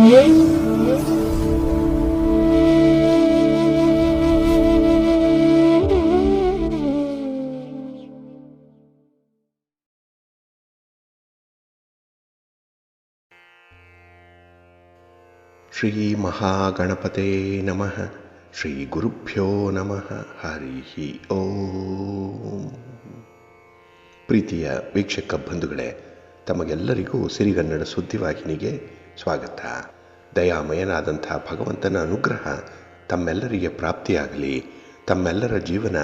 ಶ್ರೀ ಮಹಾಗಣಪತೆ ನಮಃ. ಶ್ರೀ ಗುರುಭ್ಯೋ ನಮಃ. ಹರಿ ಓಂ. ಪ್ರೀತಿಯ ವೀಕ್ಷಕ ಬಂಧುಗಳೇ, ತಮಗೆಲ್ಲರಿಗೂ ಸಿರಿಗನ್ನಡ ಸುದ್ದಿವಾಹಿನಿಗೆ ಸ್ವಾಗತ. ದಯಾಮಯನಾದಂಥ ಭಗವಂತನ ಅನುಗ್ರಹ ತಮ್ಮೆಲ್ಲರಿಗೆ ಪ್ರಾಪ್ತಿಯಾಗಲಿ, ತಮ್ಮೆಲ್ಲರ ಜೀವನ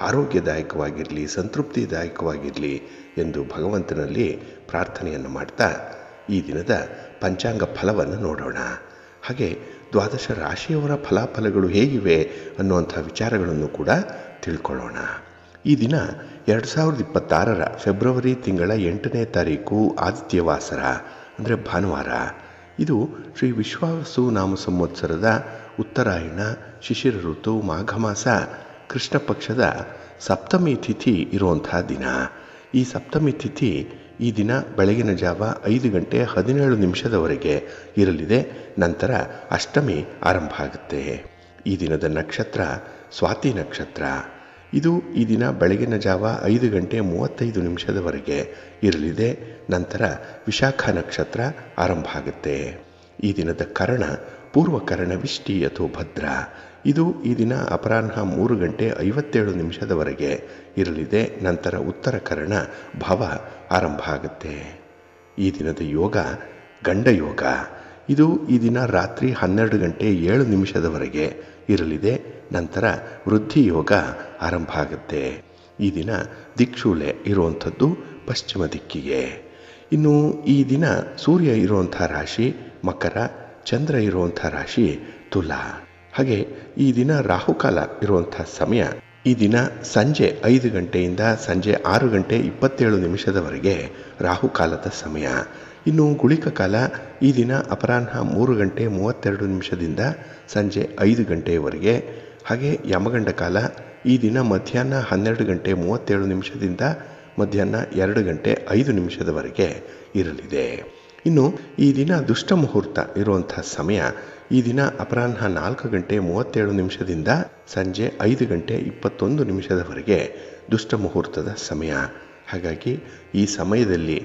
ಆರೋಗ್ಯದಾಯಕವಾಗಿರಲಿ, ಸಂತೃಪ್ತಿದಾಯಕವಾಗಿರಲಿ ಎಂದು ಭಗವಂತನಲ್ಲಿ ಪ್ರಾರ್ಥನೆಯನ್ನು ಮಾಡ್ತಾ ಈ ದಿನದ ಪಂಚಾಂಗ ಫಲವನ್ನು ನೋಡೋಣ. ಹಾಗೆ ದ್ವಾದಶ ರಾಶಿಯವರ ಫಲಾಫಲಗಳು ಹೇಗಿವೆ ಅನ್ನುವಂಥ ವಿಚಾರಗಳನ್ನು ಕೂಡ ತಿಳ್ಕೊಳ್ಳೋಣ. ಈ ದಿನ 2026 ಫೆಬ್ರವರಿ ತಿಂಗಳ 8ನೇ ತಾರೀಕು ಆದಿತ್ಯವಾಸರ ಅಂದರೆ ಭಾನುವಾರ. ಇದು ಶ್ರೀ ವಿಶ್ವಾವಸು ನಾಮ ಸಂವತ್ಸರದ ಉತ್ತರಾಯಣ ಶಿಶಿರ ಋತು ಮಾಘ ಮಾಸ ಕೃಷ್ಣ ಪಕ್ಷದ ಸಪ್ತಮಿ ತಿಥಿ ಇರುವಂಥ ದಿನ. ಈ ಸಪ್ತಮಿ ತಿಥಿ ಈ ದಿನ ಬೆಳಗಿನ ಜಾವ 5:17 ಇರಲಿದೆ. ನಂತರ ಅಷ್ಟಮಿ ಆರಂಭ ಆಗುತ್ತೆ. ಈ ದಿನದ ನಕ್ಷತ್ರ ಸ್ವಾತಿ ನಕ್ಷತ್ರ. ಇದು ಈ ದಿನ ಬೆಳಗಿನ ಜಾವ 5:35 ಇರಲಿದೆ. ನಂತರ ವಿಶಾಖ ನಕ್ಷತ್ರ ಆರಂಭ ಆಗುತ್ತೆ. ಈ ದಿನದ ಕರ್ಣ ಪೂರ್ವಕರ್ಣ ವಿಷ್ಟಿ ಅಥವಾ ಭದ್ರ. ಇದು ಈ ದಿನ ಅಪರಾಹ್ನ 3:57 ಇರಲಿದೆ. ನಂತರ ಉತ್ತರ ಕರ್ಣ ಭವ ಆರಂಭ ಆಗುತ್ತೆ. ಈ ದಿನದ ಯೋಗ ಗಂಡ ಯೋಗ. ಇದು ಈ ದಿನ ರಾತ್ರಿ 12:07 ಇರಲಿದೆ. ನಂತರ ವೃದ್ಧಿ ಯೋಗ ಆರಂಭ ಆಗುತ್ತೆ. ಈ ದಿನ ದಿಕ್ಷೂಲೆ ಇರುವಂಥದ್ದು ಪಶ್ಚಿಮ ದಿಕ್ಕಿಗೆ. ಇನ್ನು ಈ ದಿನ ಸೂರ್ಯ ಇರುವಂಥ ರಾಶಿ ಮಕರ, ಚಂದ್ರ ಇರುವಂಥ ರಾಶಿ ತುಲಾ. ಹಾಗೆ ಈ ದಿನ ರಾಹುಕಾಲ ಇರುವಂಥ ಸಮಯ ಈ ದಿನ ಸಂಜೆ 5 ಗಂಟೆಯಿಂದ ಸಂಜೆ 6:27 ರಾಹುಕಾಲದ ಸಮಯ. ಇನ್ನು ಗುಳಿಕ ಕಾಲ ಈ ದಿನ ಅಪರಾಹ್ನ 3:32 ಸಂಜೆ 5 ಗಂಟೆಯವರೆಗೆ. ಹಾಗೆ ಯಮಗಂಡ ಕಾಲ ಈ ದಿನ ಮಧ್ಯಾಹ್ನ 12:37 ಮಧ್ಯಾಹ್ನ 2:05 ಇರಲಿದೆ. ಇನ್ನು ಈ ದಿನ ದುಷ್ಟ ಮುಹೂರ್ತ ಇರುವಂಥ ಸಮಯ ಈ ದಿನ ಅಪರಾಹ್ನ 4:37 ಸಂಜೆ 5:21 ದುಷ್ಟ ಮುಹೂರ್ತದ ಸಮಯ. ಹಾಗಾಗಿ ಈ ಸಮಯದಲ್ಲಿ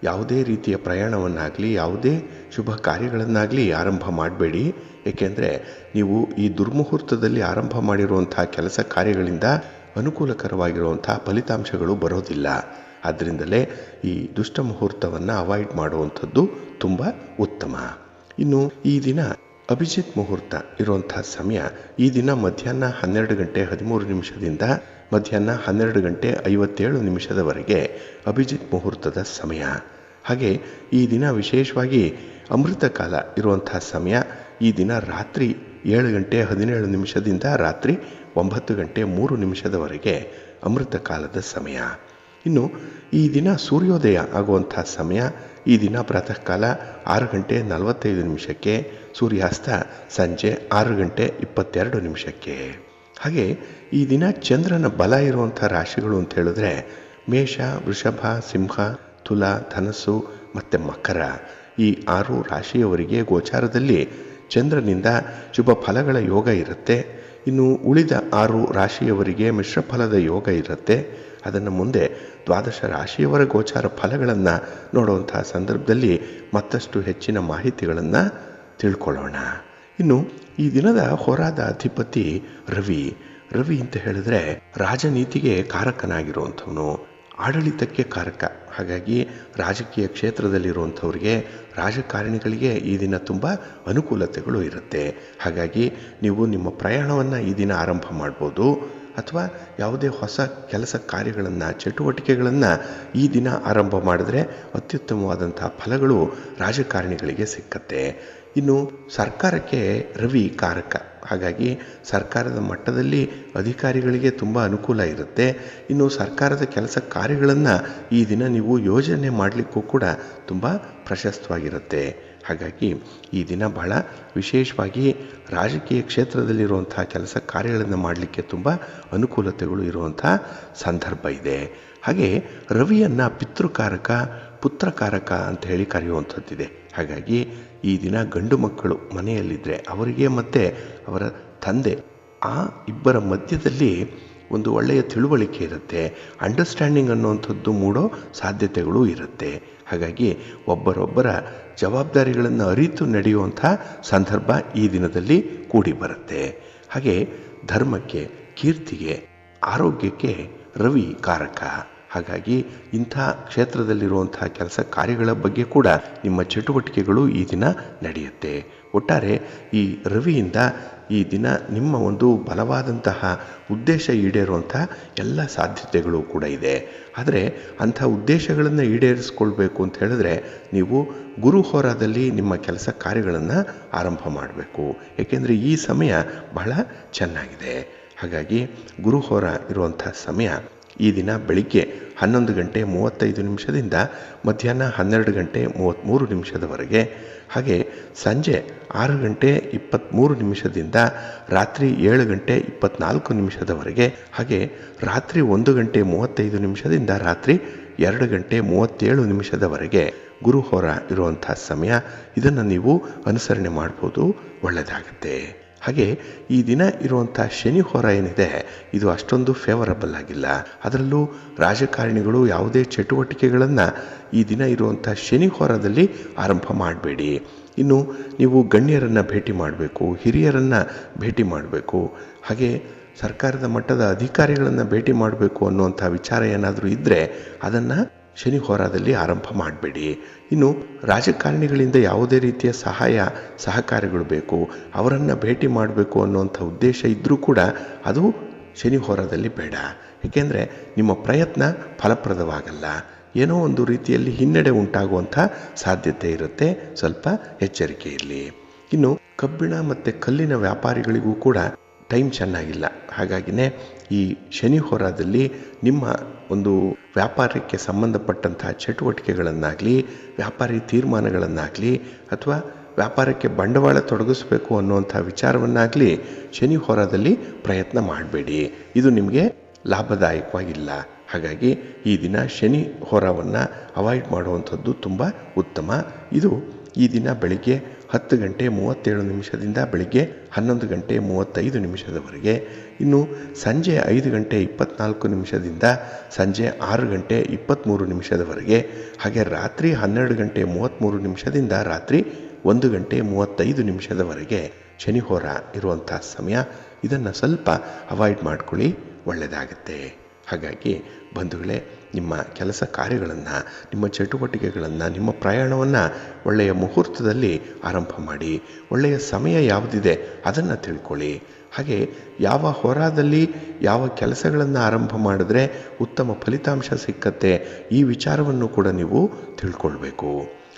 ಯಾವುದೇ ರೀತಿಯ ಪ್ರಯಾಣವನ್ನಾಗಲಿ ಯಾವುದೇ ಶುಭ ಕಾರ್ಯಗಳನ್ನಾಗಲಿ ಆರಂಭ ಮಾಡಬೇಡಿ. ಏಕೆಂದರೆ ನೀವು ಈ ದುರ್ಮುಹೂರ್ತದಲ್ಲಿ ಆರಂಭ ಮಾಡಿರುವಂಥ ಕೆಲಸ ಕಾರ್ಯಗಳಿಂದ ಅನುಕೂಲಕರವಾಗಿರುವಂಥ ಫಲಿತಾಂಶಗಳು ಬರೋದಿಲ್ಲ. ಆದ್ದರಿಂದಲೇ ಈ ದುಷ್ಟ ಮುಹೂರ್ತವನ್ನು ಅವಾಯ್ಡ್ ಮಾಡುವಂಥದ್ದು ತುಂಬ ಉತ್ತಮ. ಇನ್ನು ಈ ದಿನ ಅಭಿಜಿತ್ ಮುಹೂರ್ತ ಇರುವಂಥ ಸಮಯ ಈ ದಿನ ಮಧ್ಯಾಹ್ನ 12:13 ಮಧ್ಯಾಹ್ನ 12:57 ಅಭಿಜಿತ್ ಮುಹೂರ್ತದ ಸಮಯ. ಹಾಗೆ ಈ ದಿನ ವಿಶೇಷವಾಗಿ ಅಮೃತ ಕಾಲ ಇರುವಂಥ ಸಮಯ ಈ ದಿನ ರಾತ್ರಿ 7:17 ರಾತ್ರಿ 9:03 ಅಮೃತ ಕಾಲದ ಸಮಯ. ಇನ್ನು ಈ ದಿನ ಸೂರ್ಯೋದಯ ಆಗುವಂಥ ಸಮಯ ಈ ದಿನ ಪ್ರಾತಃ ಕಾಲ 6:45 ಸೂರ್ಯಾಸ್ತ ಸಂಜೆ 6:22. ಹಾಗೆ ಈ ದಿನ ಚಂದ್ರನ ಬಲ ಇರುವಂಥ ರಾಶಿಗಳು ಅಂತ ಹೇಳಿದ್ರೆ ಮೇಷ, ವೃಷಭ, ಸಿಂಹ, ತುಲಾ, ಧನಸ್ಸು ಮತ್ತು ಮಕರ. ಈ 6 ರಾಶಿಯವರಿಗೆ ಗೋಚಾರದಲ್ಲಿ ಚಂದ್ರನಿಂದ ಶುಭ ಫಲಗಳ ಯೋಗ ಇರುತ್ತೆ. ಇನ್ನು ಉಳಿದ 6 ರಾಶಿಯವರಿಗೆ ಮಿಶ್ರ ಫಲದ ಯೋಗ ಇರುತ್ತೆ. ಅದನ್ನು ಮುಂದೆ ದ್ವಾದಶ ರಾಶಿಯವರ ಗೋಚಾರ ಫಲಗಳನ್ನು ನೋಡುವಂಥ ಸಂದರ್ಭದಲ್ಲಿ ಮತ್ತಷ್ಟು ಹೆಚ್ಚಿನ ಮಾಹಿತಿಗಳನ್ನು ತಿಳ್ಕೊಳ್ಳೋಣ. ಇನ್ನು ಈ ದಿನದ ಹೋರಾದ ಅಧಿಪತಿ ರವಿ. ರವಿ ಅಂತ ಹೇಳಿದ್ರೆ ರಾಜನೀತಿಗೆ ಕಾರಕನಾಗಿರುವಂಥವನು, ಆಡಳಿತಕ್ಕೆ ಕಾರಕ. ಹಾಗಾಗಿ ರಾಜಕೀಯ ಕ್ಷೇತ್ರದಲ್ಲಿರುವಂಥವ್ರಿಗೆ, ರಾಜಕಾರಣಿಗಳಿಗೆ ಈ ದಿನ ತುಂಬ ಅನುಕೂಲತೆಗಳು ಇರುತ್ತೆ. ಹಾಗಾಗಿ ನೀವು ನಿಮ್ಮ ಪ್ರಯಾಣವನ್ನು ಈ ದಿನ ಆರಂಭ ಮಾಡ್ಬೋದು. ಅಥವಾ ಯಾವುದೇ ಹೊಸ ಕೆಲಸ ಕಾರ್ಯಗಳನ್ನು ಚಟುವಟಿಕೆಗಳನ್ನು ಈ ದಿನ ಆರಂಭ ಮಾಡಿದ್ರೆ ಅತ್ಯುತ್ತಮವಾದಂಥ ಫಲಗಳು ರಾಜಕಾರಣಿಗಳಿಗೆ ಸಿಕ್ಕತ್ತೆ. ಇನ್ನು ಸರ್ಕಾರಕ್ಕೆ ರವಿ ಕಾರಕ. ಹಾಗಾಗಿ ಸರ್ಕಾರದ ಮಟ್ಟದಲ್ಲಿ ಅಧಿಕಾರಿಗಳಿಗೆ ತುಂಬ ಅನುಕೂಲ ಇರುತ್ತೆ. ಇನ್ನು ಸರ್ಕಾರದ ಕೆಲಸ ಕಾರ್ಯಗಳನ್ನು ಈ ದಿನ ನೀವು ಯೋಜನೆ ಮಾಡಲಿಕ್ಕೂ ಕೂಡ ತುಂಬ ಪ್ರಶಸ್ತವಾಗಿರುತ್ತೆ. ಹಾಗಾಗಿ ಈ ದಿನ ಬಹಳ ವಿಶೇಷವಾಗಿ ರಾಜಕೀಯ ಕ್ಷೇತ್ರದಲ್ಲಿರುವಂಥ ಕೆಲಸ ಕಾರ್ಯಗಳನ್ನು ಮಾಡಲಿಕ್ಕೆ ತುಂಬ ಅನುಕೂಲತೆಗಳು ಇರುವಂಥ ಸಂದರ್ಭ ಇದೆ. ಹಾಗೆ ರವಿಯನ್ನು ಪಿತೃಕಾರಕ, ಪುತ್ರಕಾರಕ ಅಂತ ಹೇಳಿ ಕರೆಯುವಂಥದ್ದಿದೆ. ಹಾಗಾಗಿ ಈ ದಿನ ಗಂಡು ಮಕ್ಕಳು ಮನೆಯಲ್ಲಿದ್ದರೆ ಅವರಿಗೆ ಮತ್ತು ಅವರ ತಂದೆ ಆ ಇಬ್ಬರ ಮಧ್ಯದಲ್ಲಿ ಒಂದು ಒಳ್ಳೆಯ ತಿಳುವಳಿಕೆ ಇರುತ್ತೆ, ಅಂಡರ್ಸ್ಟ್ಯಾಂಡಿಂಗ್ ಅನ್ನುವಂಥದ್ದು ಮೂಡೋ ಸಾಧ್ಯತೆಗಳು ಇರುತ್ತೆ. ಹಾಗಾಗಿ ಒಬ್ಬರೊಬ್ಬರ ಜವಾಬ್ದಾರಿಗಳನ್ನು ಅರಿತು ನಡೆಯುವಂಥ ಸಂದರ್ಭ ಈ ದಿನದಲ್ಲಿ ಕೂಡಿ ಬರುತ್ತೆ. ಹಾಗೆ ಧರ್ಮಕ್ಕೆ, ಕೀರ್ತಿಗೆ, ಆರೋಗ್ಯಕ್ಕೆ ರವಿ ಕಾರಕ. ಹಾಗಾಗಿ ಇಂಥ ಕ್ಷೇತ್ರದಲ್ಲಿರುವಂಥ ಕೆಲಸ ಕಾರ್ಯಗಳ ಬಗ್ಗೆ ಕೂಡ ನಿಮ್ಮ ಚಟುವಟಿಕೆಗಳು ಈ ದಿನ ನಡೆಯುತ್ತೆ. ಒಟ್ಟಾರೆ ಈ ರವಿಯಿಂದ ಈ ದಿನ ನಿಮ್ಮ ಒಂದು ಬಲವಾದಂತಹ ಉದ್ದೇಶ ಈಡೇರುವಂಥ ಎಲ್ಲ ಸಾಧ್ಯತೆಗಳು ಕೂಡ ಇದೆ. ಆದರೆ ಅಂಥ ಉದ್ದೇಶಗಳನ್ನು ಈಡೇರಿಸ್ಕೊಳ್ಬೇಕು ಅಂತ ಹೇಳಿದ್ರೆ ನೀವು ಗುರುಹೋರಾದಲ್ಲಿ ನಿಮ್ಮ ಕೆಲಸ ಕಾರ್ಯಗಳನ್ನು ಆರಂಭ ಮಾಡಬೇಕು. ಏಕೆಂದರೆ ಈ ಸಮಯ ಬಹಳ ಚೆನ್ನಾಗಿದೆ. ಹಾಗಾಗಿ ಗುರುಹೋರ ಇರುವಂಥ ಸಮಯ ಈ ದಿನ ಬೆಳಿಗ್ಗೆ 11:35 ಮಧ್ಯಾಹ್ನ 12:33 ಹಾಗೆ ಸಂಜೆ 6:23 ರಾತ್ರಿ 7:24 ಹಾಗೆ ರಾತ್ರಿ 1:35 ರಾತ್ರಿ 2:37 ಗುರುಹೋರ ಇರುವಂಥ ಸಮಯ. ಇದನ್ನು ನೀವು ಅನುಸರಣೆ ಮಾಡ್ಬೋದು, ಒಳ್ಳೆಯದಾಗುತ್ತೆ. ಹಾಗೆ ಈ ದಿನ ಇರುವಂಥ ಶನಿ ಹೋರ ಏನಿದೆ ಇದು ಅಷ್ಟೊಂದು ಫೇವರಬಲ್ ಆಗಿಲ್ಲ. ಅದರಲ್ಲೂ ರಾಜಕಾರಣಿಗಳು ಯಾವುದೇ ಚಟುವಟಿಕೆಗಳನ್ನು ಈ ದಿನ ಇರುವಂಥ ಶನಿ ಹೋರದಲ್ಲಿ ಆರಂಭ ಮಾಡಬೇಡಿ. ಇನ್ನು ನೀವು ಗಣ್ಯರನ್ನು ಭೇಟಿ ಮಾಡಬೇಕು, ಹಿರಿಯರನ್ನು ಭೇಟಿ ಮಾಡಬೇಕು, ಹಾಗೆ ಸರ್ಕಾರದ ಮಟ್ಟದ ಅಧಿಕಾರಿಗಳನ್ನು ಭೇಟಿ ಮಾಡಬೇಕು ಅನ್ನುವಂಥ ವಿಚಾರ ಏನಾದರೂ ಇದ್ದರೆ ಅದನ್ನು ಶನಿ ಹೋರಾದಲ್ಲಿ ಆರಂಭ ಮಾಡಬೇಡಿ. ಇನ್ನು ರಾಜಕಾರಣಿಗಳಿಂದ ಯಾವುದೇ ರೀತಿಯ ಸಹಕಾರಗಳು ಬೇಕು, ಅವರನ್ನು ಭೇಟಿ ಮಾಡಬೇಕು ಅನ್ನುವಂಥ ಉದ್ದೇಶ ಇದ್ದರೂ ಕೂಡ ಅದು ಶನಿ ಹೋರಾದಲ್ಲಿ ಬೇಡ. ಏಕೆಂದರೆ ನಿಮ್ಮ ಪ್ರಯತ್ನ ಫಲಪ್ರದವಾಗಲ್ಲ, ಏನೋ ಒಂದು ರೀತಿಯಲ್ಲಿ ಹಿನ್ನಡೆ ಉಂಟಾಗುವಂಥ ಸಾಧ್ಯತೆ ಇರುತ್ತೆ. ಸ್ವಲ್ಪ ಎಚ್ಚರಿಕೆ ಇರಲಿ. ಇನ್ನು ಕಬ್ಬಿಣ ಮತ್ತು ಕಲ್ಲಿನ ವ್ಯಾಪಾರಿಗಳಿಗೂ ಕೂಡ ಟೈಮ್ ಚೆನ್ನಾಗಿಲ್ಲ. ಹಾಗಾಗಿನೇ ಈ ಶನಿ ಹೋರಾದಲ್ಲಿ ನಿಮ್ಮ ಒಂದು ವ್ಯಾಪಾರಕ್ಕೆ ಸಂಬಂಧಪಟ್ಟಂಥ ಚಟುವಟಿಕೆಗಳನ್ನಾಗಲಿ, ವ್ಯಾಪಾರಿ ತೀರ್ಮಾನಗಳನ್ನಾಗಲಿ, ಅಥವಾ ವ್ಯಾಪಾರಕ್ಕೆ ಬಂಡವಾಳ ತೊಡಗಿಸ್ಬೇಕು ಅನ್ನುವಂಥ ವಿಚಾರವನ್ನಾಗಲಿ ಶನಿ ಹೋರಾದಲ್ಲಿ ಪ್ರಯತ್ನ ಮಾಡಬೇಡಿ. ಇದು ನಿಮಗೆ ಲಾಭದಾಯಕವಾಗಿಲ್ಲ. ಹಾಗಾಗಿ ಈ ದಿನ ಶನಿ ಹೋರಾವನ್ನು ಅವಾಯ್ಡ್ ಮಾಡುವಂಥದ್ದು ತುಂಬ ಉತ್ತಮ. ಇದು ಈ ದಿನ ಬೆಳಿಗ್ಗೆ 10:37 ಬೆಳಿಗ್ಗೆ 11:35 ಇನ್ನು ಸಂಜೆ 5:24 ಸಂಜೆ 6:23 ಹಾಗೆ ರಾತ್ರಿ 12:33 ರಾತ್ರಿ 1:35 ಶನಿ ಹೋರ ಇರುವಂಥ ಸಮಯ. ಇದನ್ನು ಸ್ವಲ್ಪ ಅವಾಯ್ಡ್ ಮಾಡ್ಕೊಳ್ಳಿ, ಒಳ್ಳೆಯದಾಗುತ್ತೆ. ಹಾಗಾಗಿ ಬಂಧುಗಳೇ, ನಿಮ್ಮ ಕೆಲಸ ಕಾರ್ಯಗಳನ್ನು, ನಿಮ್ಮ ಚಟುವಟಿಕೆಗಳನ್ನು, ನಿಮ್ಮ ಪ್ರಯಾಣವನ್ನು ಒಳ್ಳೆಯ ಮುಹೂರ್ತದಲ್ಲಿ ಆರಂಭ ಮಾಡಿ. ಒಳ್ಳೆಯ ಸಮಯ ಯಾವುದಿದೆ ಅದನ್ನು ತಿಳ್ಕೊಳ್ಳಿ. ಹಾಗೆ ಯಾವ ಹೋರಾದಲ್ಲಿ ಯಾವ ಕೆಲಸಗಳನ್ನು ಆರಂಭ ಮಾಡಿದ್ರೆ ಉತ್ತಮ ಫಲಿತಾಂಶ ಸಿಕ್ಕತ್ತೆ, ಈ ವಿಚಾರವನ್ನು ಕೂಡ ನೀವು ತಿಳ್ಕೊಳ್ಬೇಕು.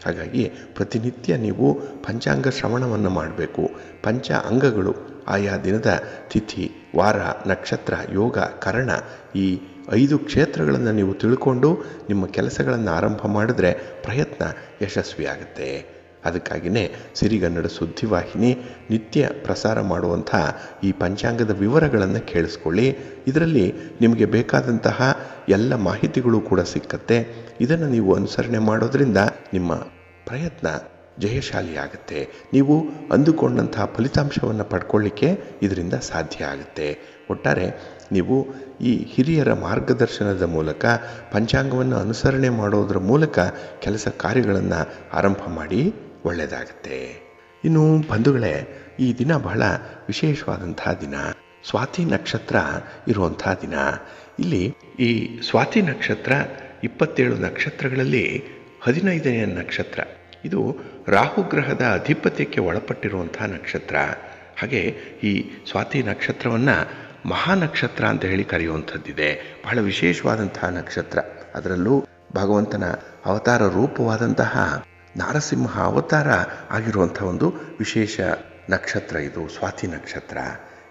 ಹಾಗಾಗಿ ಪ್ರತಿನಿತ್ಯ ನೀವು ಪಂಚಾಂಗ ಶ್ರವಣವನ್ನು ಮಾಡಬೇಕು. ಪಂಚ ಅಂಗಗಳು, ಆಯಾ ದಿನದ ತಿಥಿ, ವಾರ, ನಕ್ಷತ್ರ, ಯೋಗ, ಕರಣ, ಈ 5 ಕ್ಷೇತ್ರಗಳನ್ನು ನೀವು ತಿಳ್ಕೊಂಡು ನಿಮ್ಮ ಕೆಲಸಗಳನ್ನು ಆರಂಭ ಮಾಡಿದ್ರೆ ಪ್ರಯತ್ನ ಯಶಸ್ವಿಯಾಗುತ್ತೆ. ಅದಕ್ಕಾಗಿಯೇ ಸಿರಿಗನ್ನಡ ಸುದ್ದಿವಾಹಿನಿ ನಿತ್ಯ ಪ್ರಸಾರ ಮಾಡುವಂಥ ಈ ಪಂಚಾಂಗದ ವಿವರಗಳನ್ನು ಕೇಳಿಸ್ಕೊಳ್ಳಿ. ಇದರಲ್ಲಿ ನಿಮಗೆ ಬೇಕಾದಂತಹ ಎಲ್ಲ ಮಾಹಿತಿಗಳು ಕೂಡ ಸಿಕ್ಕತ್ತೆ. ಇದನ್ನು ನೀವು ಅನುಸರಣೆ ಮಾಡೋದ್ರಿಂದ ನಿಮ್ಮ ಪ್ರಯತ್ನ ಜಯಶಾಲಿಯಾಗುತ್ತೆ. ನೀವು ಅಂದುಕೊಂಡಂತಹ ಫಲಿತಾಂಶವನ್ನು ಪಡ್ಕೊಳ್ಳಿಕ್ಕೆ ಇದರಿಂದ ಸಾಧ್ಯ ಆಗುತ್ತೆ. ಒಟ್ಟಾರೆ ನೀವು ಈ ಹಿರಿಯರ ಮಾರ್ಗದರ್ಶನದ ಮೂಲಕ ಪಂಚಾಂಗವನ್ನು ಅನುಸರಣೆ ಮಾಡೋದರ ಮೂಲಕ ಕೆಲಸ ಕಾರ್ಯಗಳನ್ನು ಆರಂಭ ಮಾಡಿ, ಒಳ್ಳೆಯದಾಗುತ್ತೆ. ಇನ್ನು ಬಂಧುಗಳೇ, ಈ ದಿನ ಬಹಳ ವಿಶೇಷವಾದಂಥ ದಿನ, ಸ್ವಾತಿ ನಕ್ಷತ್ರ ಇರುವಂಥ ದಿನ. ಇಲ್ಲಿ ಈ ಸ್ವಾತಿ ನಕ್ಷತ್ರ 27 ನಕ್ಷತ್ರಗಳಲ್ಲಿ 15ನೇ ನಕ್ಷತ್ರ. ಇದು ರಾಹುಗ್ರಹದ ಅಧಿಪತ್ಯಕ್ಕೆ ಒಳಪಟ್ಟಿರುವಂಥ ನಕ್ಷತ್ರ. ಹಾಗೆ ಈ ಸ್ವಾತಿ ನಕ್ಷತ್ರವನ್ನು ಮಹಾನಕ್ಷತ್ರ ಅಂತ ಹೇಳಿ ಕರೆಯುವಂಥದ್ದಿದೆ. ಬಹಳ ವಿಶೇಷವಾದಂತಹ ನಕ್ಷತ್ರ. ಅದರಲ್ಲೂ ಭಗವಂತನ ಅವತಾರ ರೂಪವಾದಂತಹ ನಾರಸಿಂಹ ಅವತಾರ ಆಗಿರುವಂಥ ಒಂದು ವಿಶೇಷ ನಕ್ಷತ್ರ ಇದು ಸ್ವಾತಿ ನಕ್ಷತ್ರ.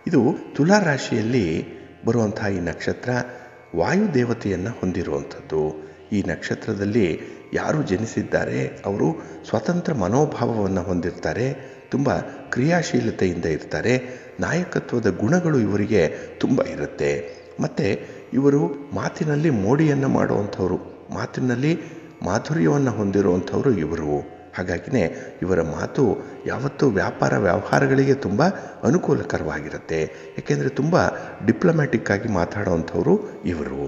ಇದು ತುಲಾ ರಾಶಿಯಲ್ಲಿ ಬರುವಂಥ ಈ ನಕ್ಷತ್ರ ವಾಯುದೇವತೆಯನ್ನು ಹೊಂದಿರುವಂಥದ್ದು. ಈ ನಕ್ಷತ್ರದಲ್ಲಿ ಯಾರು ಜನಿಸಿದ್ದಾರೆ ಅವರು ಸ್ವತಂತ್ರ ಮನೋಭಾವವನ್ನು ಹೊಂದಿರ್ತಾರೆ, ತುಂಬ ಕ್ರಿಯಾಶೀಲತೆಯಿಂದ ಇರ್ತಾರೆ, ನಾಯಕತ್ವದ ಗುಣಗಳು ಇವರಿಗೆ ತುಂಬ ಇರುತ್ತೆ. ಮತ್ತು ಇವರು ಮಾತಿನಲ್ಲಿ ಮೋಡಿಯನ್ನು ಮಾಡುವಂಥವ್ರು, ಮಾತಿನಲ್ಲಿ ಮಾಧುರ್ಯವನ್ನು ಹೊಂದಿರುವಂಥವರು ಇವರು. ಹಾಗಾಗಿನೇ ಇವರ ಮಾತು ಯಾವತ್ತೂ ವ್ಯವಹಾರಗಳಿಗೆ ತುಂಬ ಅನುಕೂಲಕರವಾಗಿರುತ್ತೆ. ಏಕೆಂದರೆ ತುಂಬ ಡಿಪ್ಲೊಮ್ಯಾಟಿಕ್ ಆಗಿ ಮಾತಾಡುವಂಥವರು ಇವರು.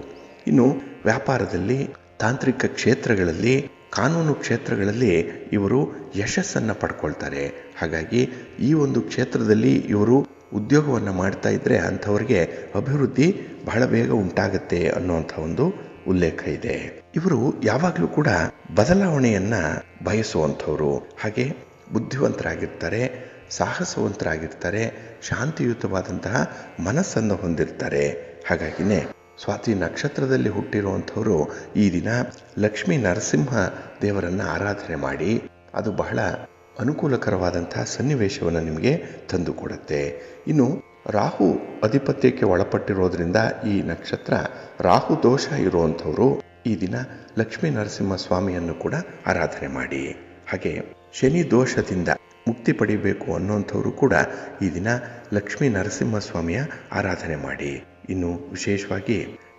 ಇನ್ನು ವ್ಯಾಪಾರದಲ್ಲಿ, ತಾಂತ್ರಿಕ ಕ್ಷೇತ್ರಗಳಲ್ಲಿ, ಕಾನೂನು ಕ್ಷೇತ್ರಗಳಲ್ಲಿ ಇವರು ಯಶಸ್ಸನ್ನು ಪಡ್ಕೊಳ್ತಾರೆ. ಹಾಗಾಗಿ ಈ ಒಂದು ಕ್ಷೇತ್ರದಲ್ಲಿ ಇವರು ಉದ್ಯೋಗವನ್ನು ಮಾಡ್ತಾ ಇದ್ದರೆ ಅಂಥವ್ರಿಗೆ ಅಭಿವೃದ್ಧಿ ಬಹಳ ಬೇಗ ಉಂಟಾಗುತ್ತೆ ಅನ್ನುವಂಥ ಒಂದು ಉಲ್ಲೇಖ ಇದೆ. ಇವರು ಯಾವಾಗಲೂ ಕೂಡ ಬದಲಾವಣೆಯನ್ನು ಬಯಸುವಂಥವ್ರು. ಹಾಗೆ ಬುದ್ಧಿವಂತರಾಗಿರ್ತಾರೆ, ಸಾಹಸವಂತರಾಗಿರ್ತಾರೆ, ಶಾಂತಿಯುತವಾದಂತಹ ಮನಸ್ಸನ್ನು ಹೊಂದಿರ್ತಾರೆ. ಹಾಗಾಗಿನೇ ಸ್ವಾತಿ ನಕ್ಷತ್ರದಲ್ಲಿ ಹುಟ್ಟಿರುವಂಥವರು ಈ ದಿನ ಲಕ್ಷ್ಮೀ ನರಸಿಂಹ ದೇವರನ್ನು ಆರಾಧನೆ ಮಾಡಿ ಅದು ಬಹಳ ಅನುಕೂಲಕರವಾದಂತಹ ಸನ್ನಿವೇಶವನ್ನು ನಿಮಗೆ ತಂದುಕೊಡುತ್ತೆ. ಇನ್ನು ರಾಹು ಅಧಿಪತ್ಯಕ್ಕೆ ಒಳಪಟ್ಟಿರೋದ್ರಿಂದ ಈ ನಕ್ಷತ್ರ ರಾಹು ದೋಷ ಇರುವಂಥವರು ಈ ದಿನ ಲಕ್ಷ್ಮೀ ನರಸಿಂಹ ಸ್ವಾಮಿಯನ್ನು ಕೂಡ ಆರಾಧನೆ ಮಾಡಿ. ಹಾಗೆ ಶನಿ ದೋಷದಿಂದ ಮುಕ್ತಿ ಪಡಿಬೇಕು ಅನ್ನುವಂಥವರು ಕೂಡ ಈ ದಿನ ಲಕ್ಷ್ಮೀ ನರಸಿಂಹ ಸ್ವಾಮಿಯ ಆರಾಧನೆ ಮಾಡಿ. ಇನ್ನು ವಿಶೇಷವಾಗಿ